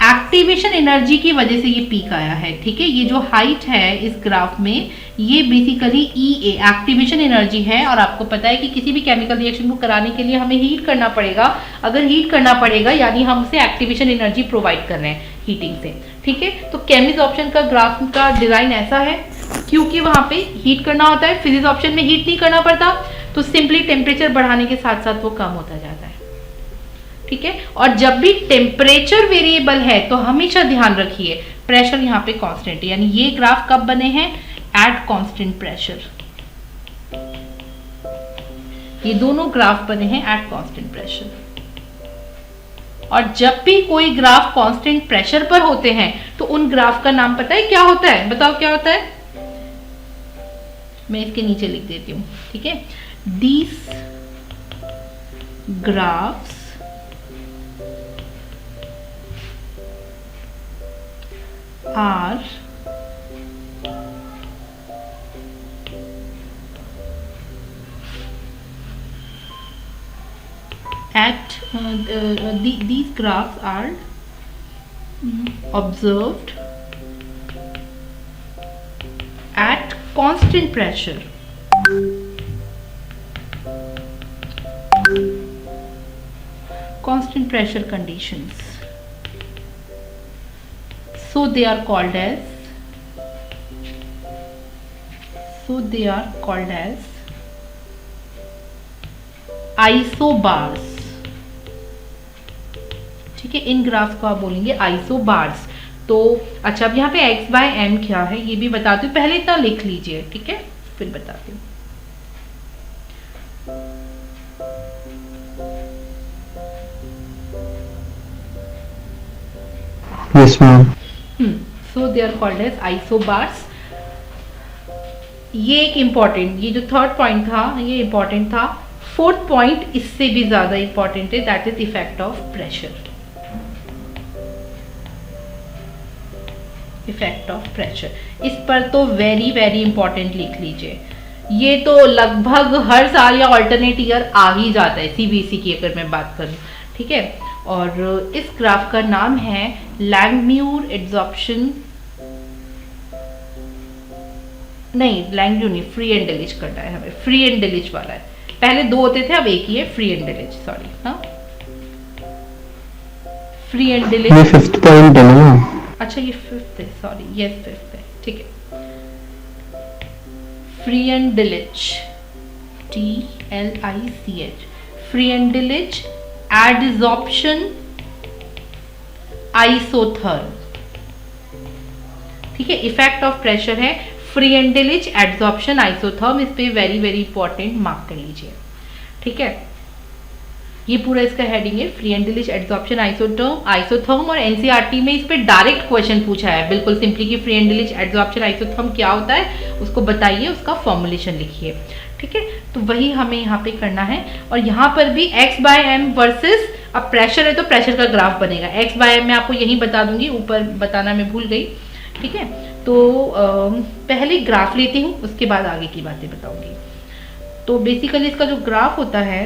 एक्टिवेशन एनर्जी की वजह से ये पीक आया है, ठीक है। ये जो हाइट है इस ग्राफ में, ये बेसिकली EA एक्टिवेशन एनर्जी है, और आपको पता है कि किसी भी केमिकल रिएक्शन को कराने के लिए हमें हीट करना पड़ेगा। अगर हीट करना पड़ेगा यानी हम उसे एक्टिवेशन एनर्जी प्रोवाइड कर रहे हैं हीटिंग से, ठीक है। तो केमिज ऑप्शन का ग्राफ का डिजाइन ऐसा है, क्योंकि वहां पे हीट करना होता है, फिजिक्स ऑप्शन में हीट नहीं करना पड़ता, तो सिंपली टेम्परेचर बढ़ाने के साथ साथ वो कम होता जाता है, ठीक है। और जब भी टेम्परेचर वेरिएबल है तो हमेशा ध्यान रखिए प्रेशर यहाँ पे कांस्टेंट है, यानी ये ग्राफ कब बने हैं? At constant pressure. ये दोनों ग्राफ बने हैं एट कांस्टेंट प्रेशर। और जब भी कोई ग्राफ कांस्टेंट प्रेशर पर होते हैं तो उन ग्राफ का नाम पता है क्या होता है? बताओ क्या होता है? मैं इसके नीचे लिख देती हूँ, ठीक है। These graphs are at these graphs are observed at constant pressure. constant pressure conditions. So they are called as isobars. ठीक है, इन ग्राफ को आप बोलेंगे आइसोबार्स। तो अच्छा, अब यहाँ पे x बाय m क्या है ये भी बताती हूँ, पहले इतना लिख लीजिए, ठीक है, फिर बताती हूँ। Yes, ma'am. So they are called as isobars. ये एक इम्पॉर्टेंट, ये जो थर्ड पॉइंट था ये इम्पॉर्टेंट था। फोर्थ पॉइंट इससे भी ज्यादा इम्पॉर्टेंट है, that is effect of pressure. Effect of pressure, इस पर तो वेरी वेरी इंपॉर्टेंट लिख लीजिए। ये तो लगभग हर साल या ऑल्टरनेट ईयर आ ही जाता है सीबीएसई की अगर मैं बात करूं, ठीक है। और इस ग्राफ का नाम है लैंगम्यूर एड्सॉर्प्शन, नहीं लैंगम्यूर नहीं, फ्री एंड डिलिच करना है हमें, फ्री एंड डिलिच वाला है। पहले दो होते थे अब एक ही है, फ्री एंड डिलिच, सॉरी। हाँ, फ्री एंड डिलिच, ये 5th पॉइंट है ना? अच्छा ये 5th है, सॉरी, यस 5th है, ठीक है। Freundlich, TLICH, Freundlich adsorption isotherm, ठीक है। इफेक्ट ऑफ प्रेशर है Freundlich adsorption isotherm, इस पे वेरी वेरी इंपॉर्टेंट मार्क कर लीजिए, ठीक है। ये पूरा इसका हेडिंग है, Freundlich adsorption isotherm. और एनसीईआरटी में इस पे डायरेक्ट क्वेश्चन पूछा है बिल्कुल सिंपली कि फ्री एंड डिलिच एडसॉर्प्शन आइसोथर्म क्या होता है, उसको बताइए, उसका फॉर्मुलेशन लिखिए, ठीक है। तो वही हमें यहाँ पे करना है। और यहाँ पर भी x बाय m वर्सेस, अब प्रेशर है तो प्रेशर का ग्राफ बनेगा। x बाय m मैं आपको यही बता दूंगी, ऊपर बताना मैं भूल गई, ठीक है। तो पहले ग्राफ लेती हूँ, उसके बाद आगे की बातें बताऊंगी। तो बेसिकली इसका जो ग्राफ होता है,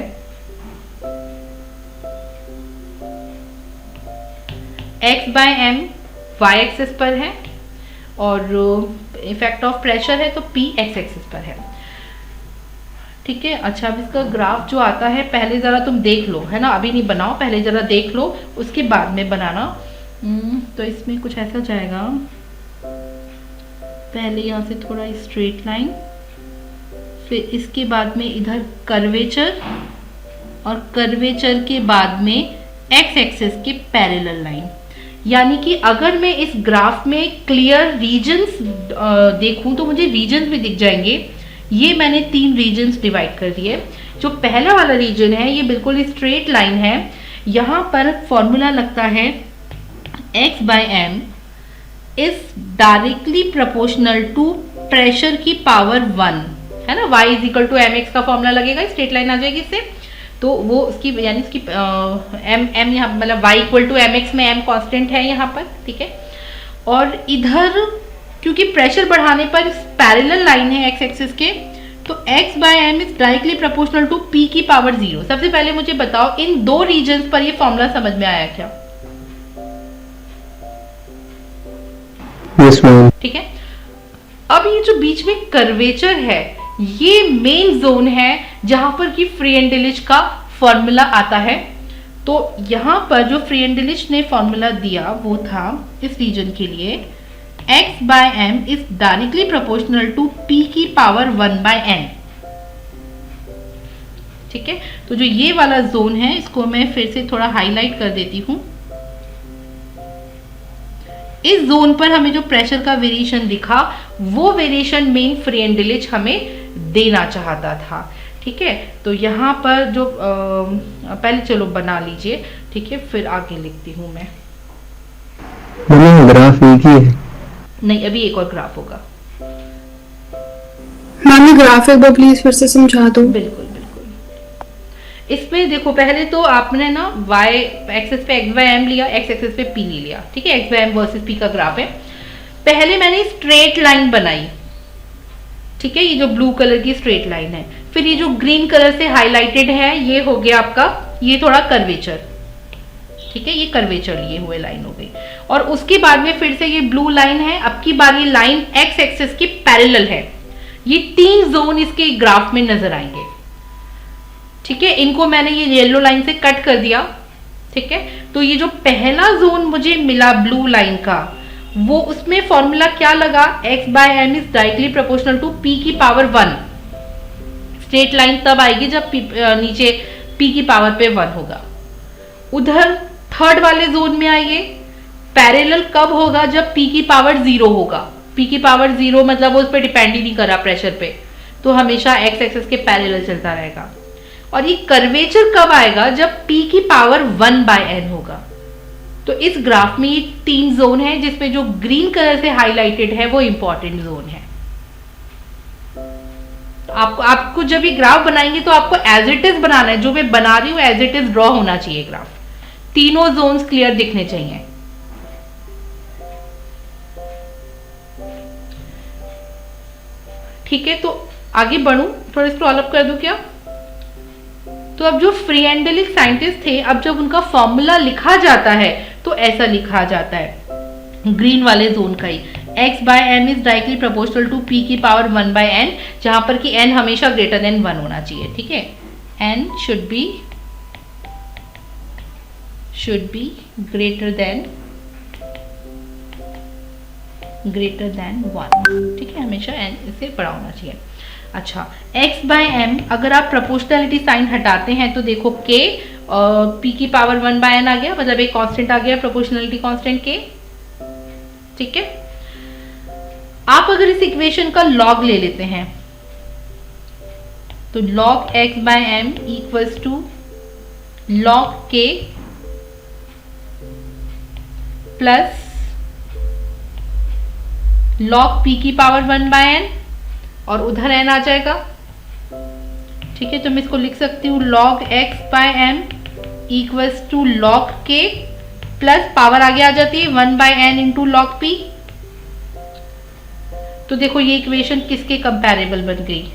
x by m y axis पर है और इफेक्ट ऑफ प्रेशर है तो p x एक्सिस पर है, ठीक है। अच्छा, अब इसका ग्राफ जो आता है पहले जरा तुम देख लो, है ना, अभी नहीं बनाओ, पहले जरा देख लो, उसके बाद में बनाना। तो इसमें कुछ ऐसा जाएगा, पहले यहाँ से थोड़ा स्ट्रेट लाइन, फिर इसके बाद में इधर कर्वेचर, और कर्वेचर के बाद में एक्स एक्सिस के पैरेलल लाइन। यानी कि अगर मैं इस ग्राफ में क्लियर रीजन्स देखूं तो मुझे रीजन्स भी दिख जाएंगे। ये मैंने 3 रीजन्स डिवाइड कर दिए। जो पहला वाला रीजन है ये बिल्कुल स्ट्रेट लाइन है, यहाँ पर फॉर्मूला लगता है x by m is directly proportional to pressure की पावर 1, है ना। y is equal to mx का फॉर्मूला लगेगा, स्ट्रेट लाइन आ जाएगी इससे, तो वो उसकी यानी इसकी m यहाँ मतलब y इक्वल टू mx में m कांस्टेंट है यहाँ पर, ठीक है। और इधर क्योंकि प्रेशर बढ़ाने पर पैरेलल लाइन है x एक्सिस के, तो x by m is directly proportional to p की पावर 0। सबसे पहले मुझे बताओ इन 2 रीजन्स पर ये फॉर्मूला समझ में आया क्या? यस मैम, ठीक है। अब ये जो बीच में कर्वेचर है ये मेन जोन है जहां पर कि फ्री एंड डिलिच का फॉर्मूला आता है। तो यहां पर जो फ्री एंड डिलिच ने फॉर्मूला दिया वो था इस रीजन के लिए x by m is directly proportional to p की पावर 1 बाय n, ठीक है। तो जो ये वाला जोन है इसको मैं फिर से थोड़ा हाईलाइट कर देती हूं। इस जोन पर हमें जो प्रेशर का वेरिएशन दिखा वो वेरिएशन मेन फ्री एंड डिलिच हमें देना चाहता था, ठीक है। तो यहाँ पर जो पहले चलो बना लीजिए, ठीक है, फिर आगे लिखती हूँ मैं। ग्राफ एक ही है? नहीं, अभी एक और ग्राफ होगा। मैम ये ग्राफ एक बार प्लीज फिर से समझा दो। बिल्कुल बिल्कुल। इसमें देखो पहले तो आपने ना y एक्सिस पे x बाय m लिया, x एक्सिस पे p ले लिया, ठीक है। x by m versus p का ग्राफ है। पहले मैंने स्ट्रेट लाइन बनाई, ठीक है, ये जो ब्लू कलर की स्ट्रेट लाइन है। फिर ये जो ग्रीन कलर से हाईलाइटेड है ये हो गया आपका, ये थोड़ा कर्वेचर, ठीक है, ये कर्वेचर लिए हुए लाइन हो गई। और उसके बाद में फिर से ये ब्लू लाइन है, अब की बार ये लाइन x एक्सिस के पैरेलल है। ये 3 जोन इसके ग्राफ में नजर आएंगे, ठीक है। इनको मैंने ये येलो लाइन से कट कर दिया, ठीक है, तो ये जो पहला जोन मुझे मिला ब्लू लाइन का, वो उसमें फॉर्मूला क्या लगा, x by m is directly proportional to p की पावर 1। स्ट्रेट लाइन तब आएगी जब नीचे p की पावर पे 1 होगा। उधर थर्ड वाले जोन में आइए, पैरेलल कब होगा, जब p की पावर 0 होगा। p की पावर 0 मतलब वो उस पर डिपेंड ही नहीं कर रहा प्रेशर पे, तो हमेशा x एक्सिस के पैरेलल चलता रहेगा। और ये कर्वेचर कब आएगा, जब p की पावर 1 बाय n होगा। तो इस ग्राफ में ये 3 जोन है, जिसमें जो ग्रीन कलर से हाईलाइटेड है वो इंपॉर्टेंट जोन है। आपको जब ये ग्राफ बनाएंगे तो आपको एज इट इज बनाना है, जो मैं बना रही हूं एज इट इज ड्रॉ होना चाहिए ग्राफ। तीनों जोन्स क्लियर दिखने चाहिए। ठीक है, तो आगे बढ़ूं, थोड़ा स्क्रॉल अप कर दूं क्या? तो अब जो फ्री एंडलिक साइंटिस्ट थे, अब जब उनका फॉर्मूला लिखा जाता है तो ऐसा लिखा जाता है ग्रीन वाले जोन का ही, x by m is directly proportional to p की पावर 1 बाय n, जहां पर कि n हमेशा ग्रेटर देन 1 होना चाहिए। ठीक है, n should be greater than 1। ठीक है, हमेशा n इससे बड़ा होना चाहिए। अच्छा, x बाय m अगर आप प्रोपोर्शनलिटी साइन हटाते हैं तो देखो k p की पावर 1 बाय n आ गया, मतलब एक कांस्टेंट आ गया, प्रोपोर्शनलिटी कांस्टेंट k। ठीक है, आप अगर इस इक्वेशन का लॉग ले लेते हैं तो log x by m equals to log k plus log p की पावर 1 बाय n, और उधर n आ जाएगा। ठीक है, तो मैं इसको लिख सकती हूँ log x by m equals to log k plus power आगे आ जाती है 1 by n into log p। तो देखो ये इक्वेशन किसके कंपैरेबल बन गई,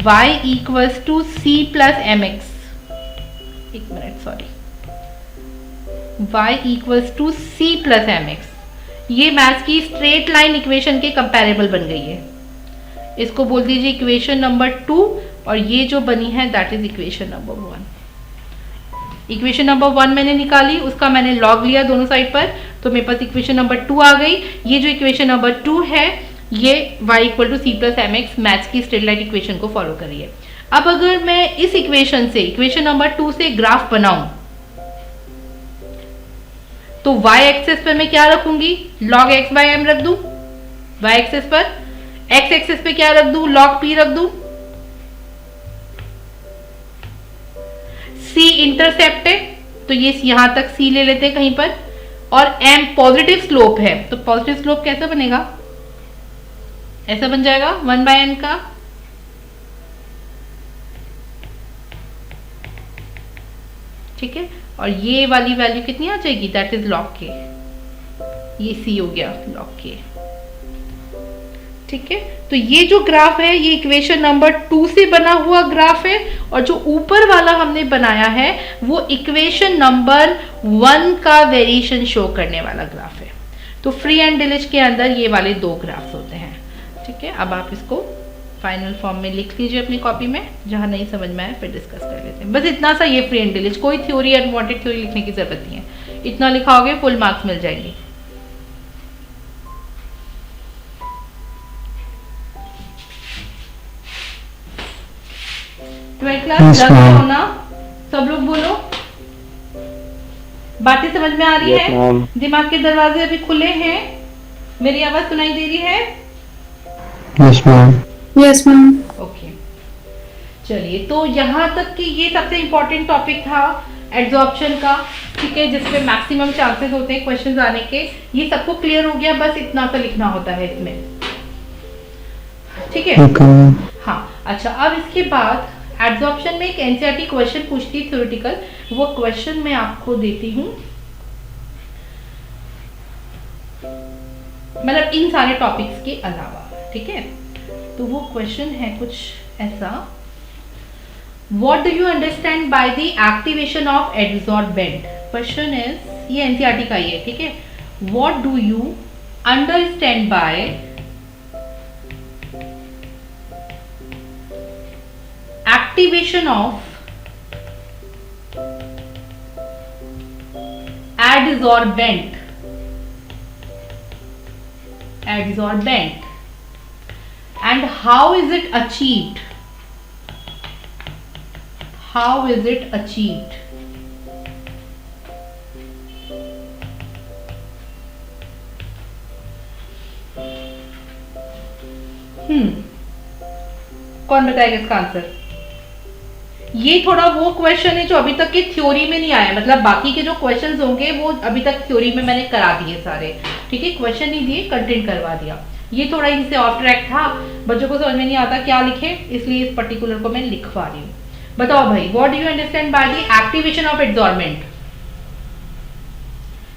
y equals to c plus mx, एक minute sorry, y equals to c plus mx, ये मैथ्स की स्ट्रेट लाइन इक्वेशन के कंपैरेबल बन गई है। इसको बोल दीजिए इक्वेशन नंबर 2, और ये जो बनी है that is equation number 1। Equation number 1 मैंने निकाली, उसका मैंने लॉग लिया दोनों साइड पर, तो मेरे पास इक्वेशन नंबर 2 आ गई। ये जो इक्वेशन नंबर 2 है ये y equal to C plus M X maths की स्ट्रेट लाइन इक्वेशन को फॉलो कर रही है। अब अगर मैं इस इक्वेशन से, इक्वेशन नंबर 2 से ग्राफ बनाऊं तो y एक्सिस पर मैं क्या रखूंगी, log x बाय m रख दूं y एक्सिस पर, x एक्सिस पे क्या रख दूं, log p रख दूं, c इंटरसेप्ट है तो ये यहां तक c ले लेते हैं कहीं पर, और m पॉजिटिव स्लोप है, तो पॉजिटिव स्लोप कैसा बनेगा, ऐसा बन जाएगा 1 बाय n का। ठीक है, और ये वाली वैल्यू कितनी आ जाएगी, दैट इज log k, ये c हो गया log k। ठीक है, तो ये जो ग्राफ है ये इक्वेशन नंबर 2 से बना हुआ ग्राफ है, और जो ऊपर वाला हमने बनाया है वो इक्वेशन नंबर 1 का वेरिएशन शो करने वाला ग्राफ है। तो फ्री एंड डिलिज के अंदर ये वाले 2 ग्राफ्स होते हैं। ठीक है, अब आप इसको फाइनल फॉर्म में लिख लीजिए अपनी कॉपी में, जहां नहीं समझ में आए फिर डिस्कस कर लेते हैं। बस इतना सा ये फ्री एंड डिलिज, कोई थ्योरी अनवांटेड थ्योरी लिखने की जरूरत नहीं है, इतना लिखाओगे फुल मार्क्स मिल जाएंगे। ट्वेल्थ क्लास लग रहा हो ना, सब लोग बोलो, बातें समझ में आ रही Yes, है, ma'am. दिमाग के दरवाजे अभी खुले हैं, मेरी आवाज सुनाई दे रही है? Yes ma'am. Yes ma'am. Okay, चलिए, तो यहाँ तक कि ये सबसे इम्पोर्टेंट टॉपिक था एड्सॉर्प्शन का। ठीक है, जिसपे मैक्सिमम चांसेस होते हैं क्वेश्चंस आने के, ये सबको क्लियर हो गया, बस इतना सा लिखना होता है इसमें। ठीक है, हाँ। अच्छा, अब इसके बाद एड्सॉर्प्शन में एक एनसीईआरटी क्वेश्चन पूछती है थ्योरेटिकल, वो क्वेश्चन मैं आपको देती हूँ, मतलब इन सारे टॉपिक्स के अलावा। ठीक है, तो वो क्वेश्चन है कुछ ऐसा, what do you understand by the activation of adsorbent. Question is, ये एनसीईआरटी का ही है। ठीक है, what do you understand by activation of adsorbent. Adsorbent. And how is it achieved? How is it achieved? कौन बताएगा इसका आंसर? ये थोड़ा वो क्वेश्चन है जो अभी तक के थ्योरी में नहीं आया, मतलब बाकी के जो क्वेश्चंस होंगे वो अभी तक थ्योरी में मैंने करा दिए सारे, ठीक है, क्वेश्चन नहीं दिए, कंटेंट करवा दिया। ये थोड़ा इनसे ऑफ ट्रैक था, बच्चों को समझ में नहीं आता क्या लिखे, इसलिए इस पर्टिकुलर को मैं लिखवा रही हूँ। बताओ भाई, what do you understand by the activation of adsorbent?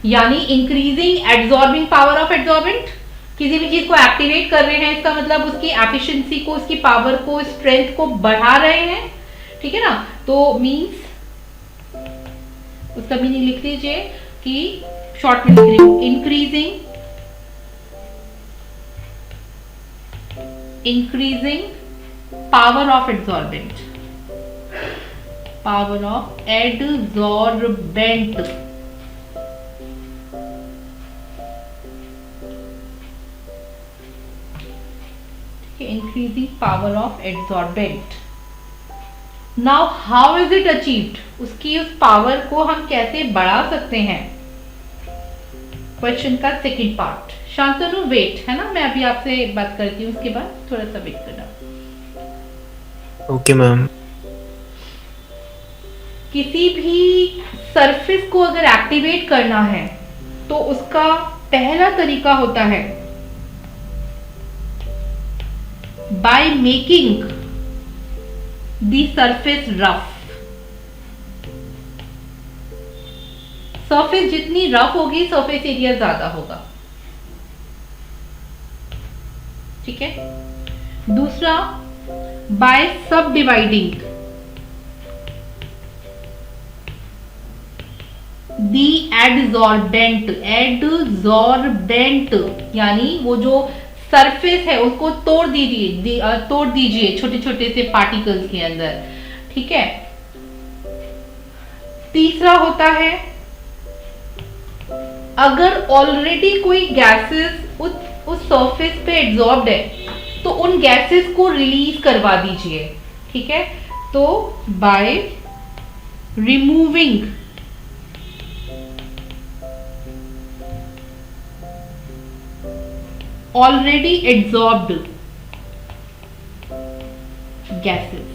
यानी इंक्रीजिंग एड्सॉर्बिंग पावर ऑफ एड्सॉर्बेंट। किसी भी चीज को एक्टिवेट कर रहे हैं, इसका मतलब उसकी एफिशिएंसी को, उसकी पावर को, स्ट्रेंथ को बढ़ा रहे हैं, ठीक है ना। तो मींस उसका मीनिंग लिख लीजिए कि शॉर्ट में लिख रही हूं, increasing power of adsorbent, power of adsorbent. Increasing power of adsorbent. Now how is it achieved? उसकी उस पावर को हम कैसे बढ़ा सकते हैं? क्वेश्चन का सेकंड पार्ट। शांतनु वेट, है ना, मैं अभी आपसे बात करती हूँ, उसके बाद थोड़ा सा वेट करना। Okay ma'am. किसी भी सरफेस को अगर एक्टिवेट करना है तो उसका पहला तरीका होता है by making the surface rough. Surface जितनी रफ होगी, सरफेस एरिया ज्यादा होगा, ठीक है। दूसरा, बाय सब डिवाइडिंग दी एडसॉर्बेंट। एडसॉर्बेंट यानी वो जो सरफेस है उसको तोड़ दीजिए छोटे छोटे से पार्टिकल्स के अंदर, ठीक है। तीसरा होता है, अगर ऑलरेडी कोई गैसेस उस सरफेस पे एब्जॉर्ब्ड है तो उन गैसेस को रिलीज करवा दीजिए, ठीक है। तो by removing already absorbed gases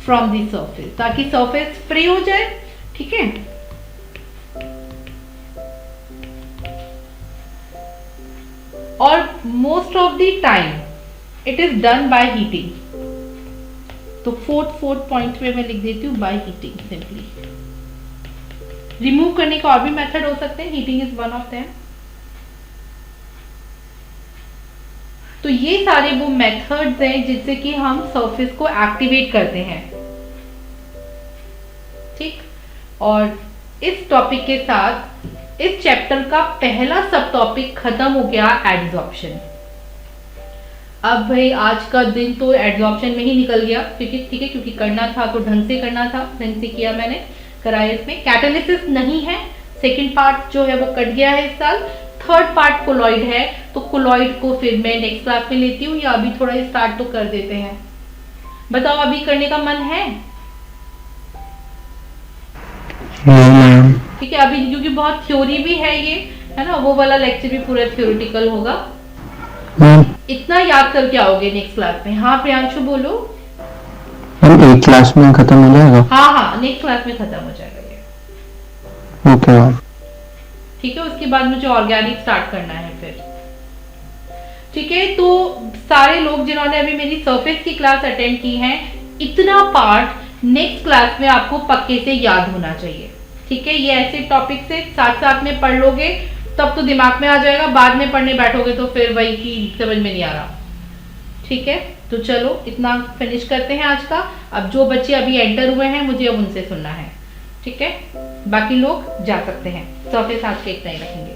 from the surface, ताकि surface फ्री हो जाए, ठीक है। और most of the time it is done by heating। तो फोर्थ पॉइंट पे मैं लिख देती हूँ बाय हीटिंग सिंपली। रिमूव करने का और भी मेथड हो सकते हैं, heating is one of them. तो ये सारे वो मेथड्स हैं जिससे कि हम सरफेस को एक्टिवेट करते हैं, ठीक। और इस टॉपिक के साथ इस चैप्टर का पहला सब टॉपिक खत्म हो गया, एडसॉर्प्शन। अब भाई आज का दिन तो एडसॉर्प्शन में ही निकल गया, क्योंकि ठीक है, क्योंकि करना था तो ढंग से करना था, ढंग से किया मैंने, कराया। इसमें कैटालिसिस नहीं है, सेकंड पार्ट जो है वो कट गया है इस साल। थर्ड पार्ट कोलॉइड है, तो कोलॉइड को फिर मैं नेक्स्ट क्लास में लेती हूँ, या अभी थोड़ा स्टार्ट तो कर देते हैं। बताओ अभी करने का मन है? ठीक है, अभी क्योंकि बहुत थ्योरी भी है ये, है ना, वो वाला लेक्चर भी पूरा थ्योरेटिकल होगा। इतना याद करके आओगे नेक्स्ट क्लास में। हाँ प्रियांशु बोलो। एक क्लास में खत्म हो जाएगा? हाँ नेक्स्ट क्लास में खत्म हो जाएगा ये। ओके ठीक है, उसके बाद मुझे ऑर्गेनिक स्टार्ट करना है फिर, ठीक है। तो सारे लोग जिन्होंने अभी मेरी सरफेस की क्लास अटेंड की है, इतना पार्ट नेक्स्ट क्लास में आपको पक्के से याद होना चाहिए, ठीक है। ये ऐसे टॉपिक से साथ साथ में पढ़ लोगे तब तो दिमाग में आ जाएगा, बाद में पढ़ने बैठोगे तो फिर वही की समझ में नहीं आ रहा, ठीक है। तो चलो इतना फिनिश करते हैं आज का। अब जो बच्चे अभी एंटर हुए हैं मुझे अब उनसे सुनना है, ठीक है। बाकी लोग जा सकते हैं, सरफेस आज के इतना ही रखेंगे।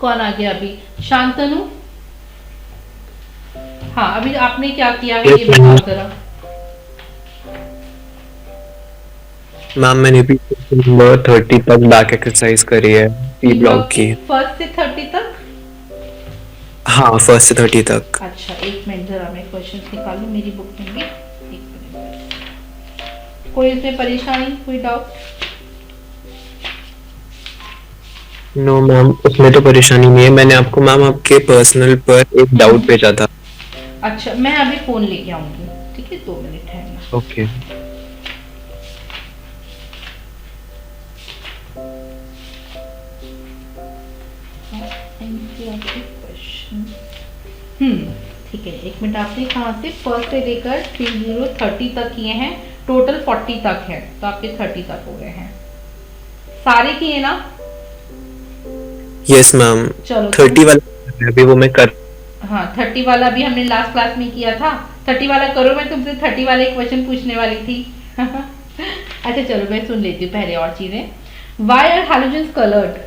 कौन आ गया अभी? शांतनु। हाँ अभी आपने क्या किया है ये बताओ जरा। मैम मैंने भी नंबर 30 तक बैक एक्सरसाइज करी है टी ब्लॉक की। फर्स्ट से 30 तक। हाँ, फर्स्ट से 30 तक। अच्छा एक मिनट, जरा मैं क्वेश्चंस निकालूं मेरी बुक में भी, एक मिनट। कोई इसमें परेशानी, कोई डाउट? नो मैम, उसमें तो परेशानी नहीं है। मैंने आपको मैम आपके पर्सनल पर एक डाउट भेजा था। अच्छा मैं अभी फोन लेके आऊंगी, ठीक है, 2 मिनट है ना। ओके। ठीक है, एक मिनट। आपने कहाँ से फर्स्ट से लेकर 30 तक किए हैं, टोटल 40 तक है, तो आपके 30 तक हो गए हैं, सारे किए ना? Yes ma'am. चलो 30 वाला अभी वो मैं कर। हाँ 30 वाला भी हमने लास्ट क्लास में किया था। 30 वाला करो, मैं तुमसे 30 वाले क्वेश्चन पूछने वाली थी। अच्छा चलो मैं सुन लेती हूँ पहले और चीजें। Why are halogens coloured?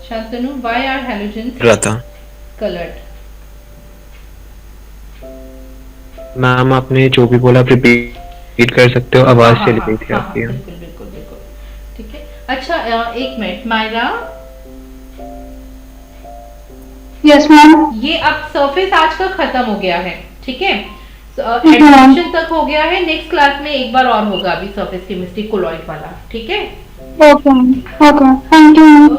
Shantanu, why are halogens रहा था कलर्ड? मैम, आपने जो भी बोला आप रिपीट कर सकते हो, आवाज चली गई थी आपकी। बिल्कुल बिल्कुल बिल्कुल, ठीक है। अच्छा एक मिनट मायरा, यस मैम। ये अब सरफेस आज का खत्म हो गया है, ठीक है, एडमिशन तक हो गया है। नेक्स्ट क्लास में एक बार और होगा अभी सरफेस केमिस्ट्री कोलॉइड वाला, ठीक है। Okay ma'am, okay, thank you ma'am.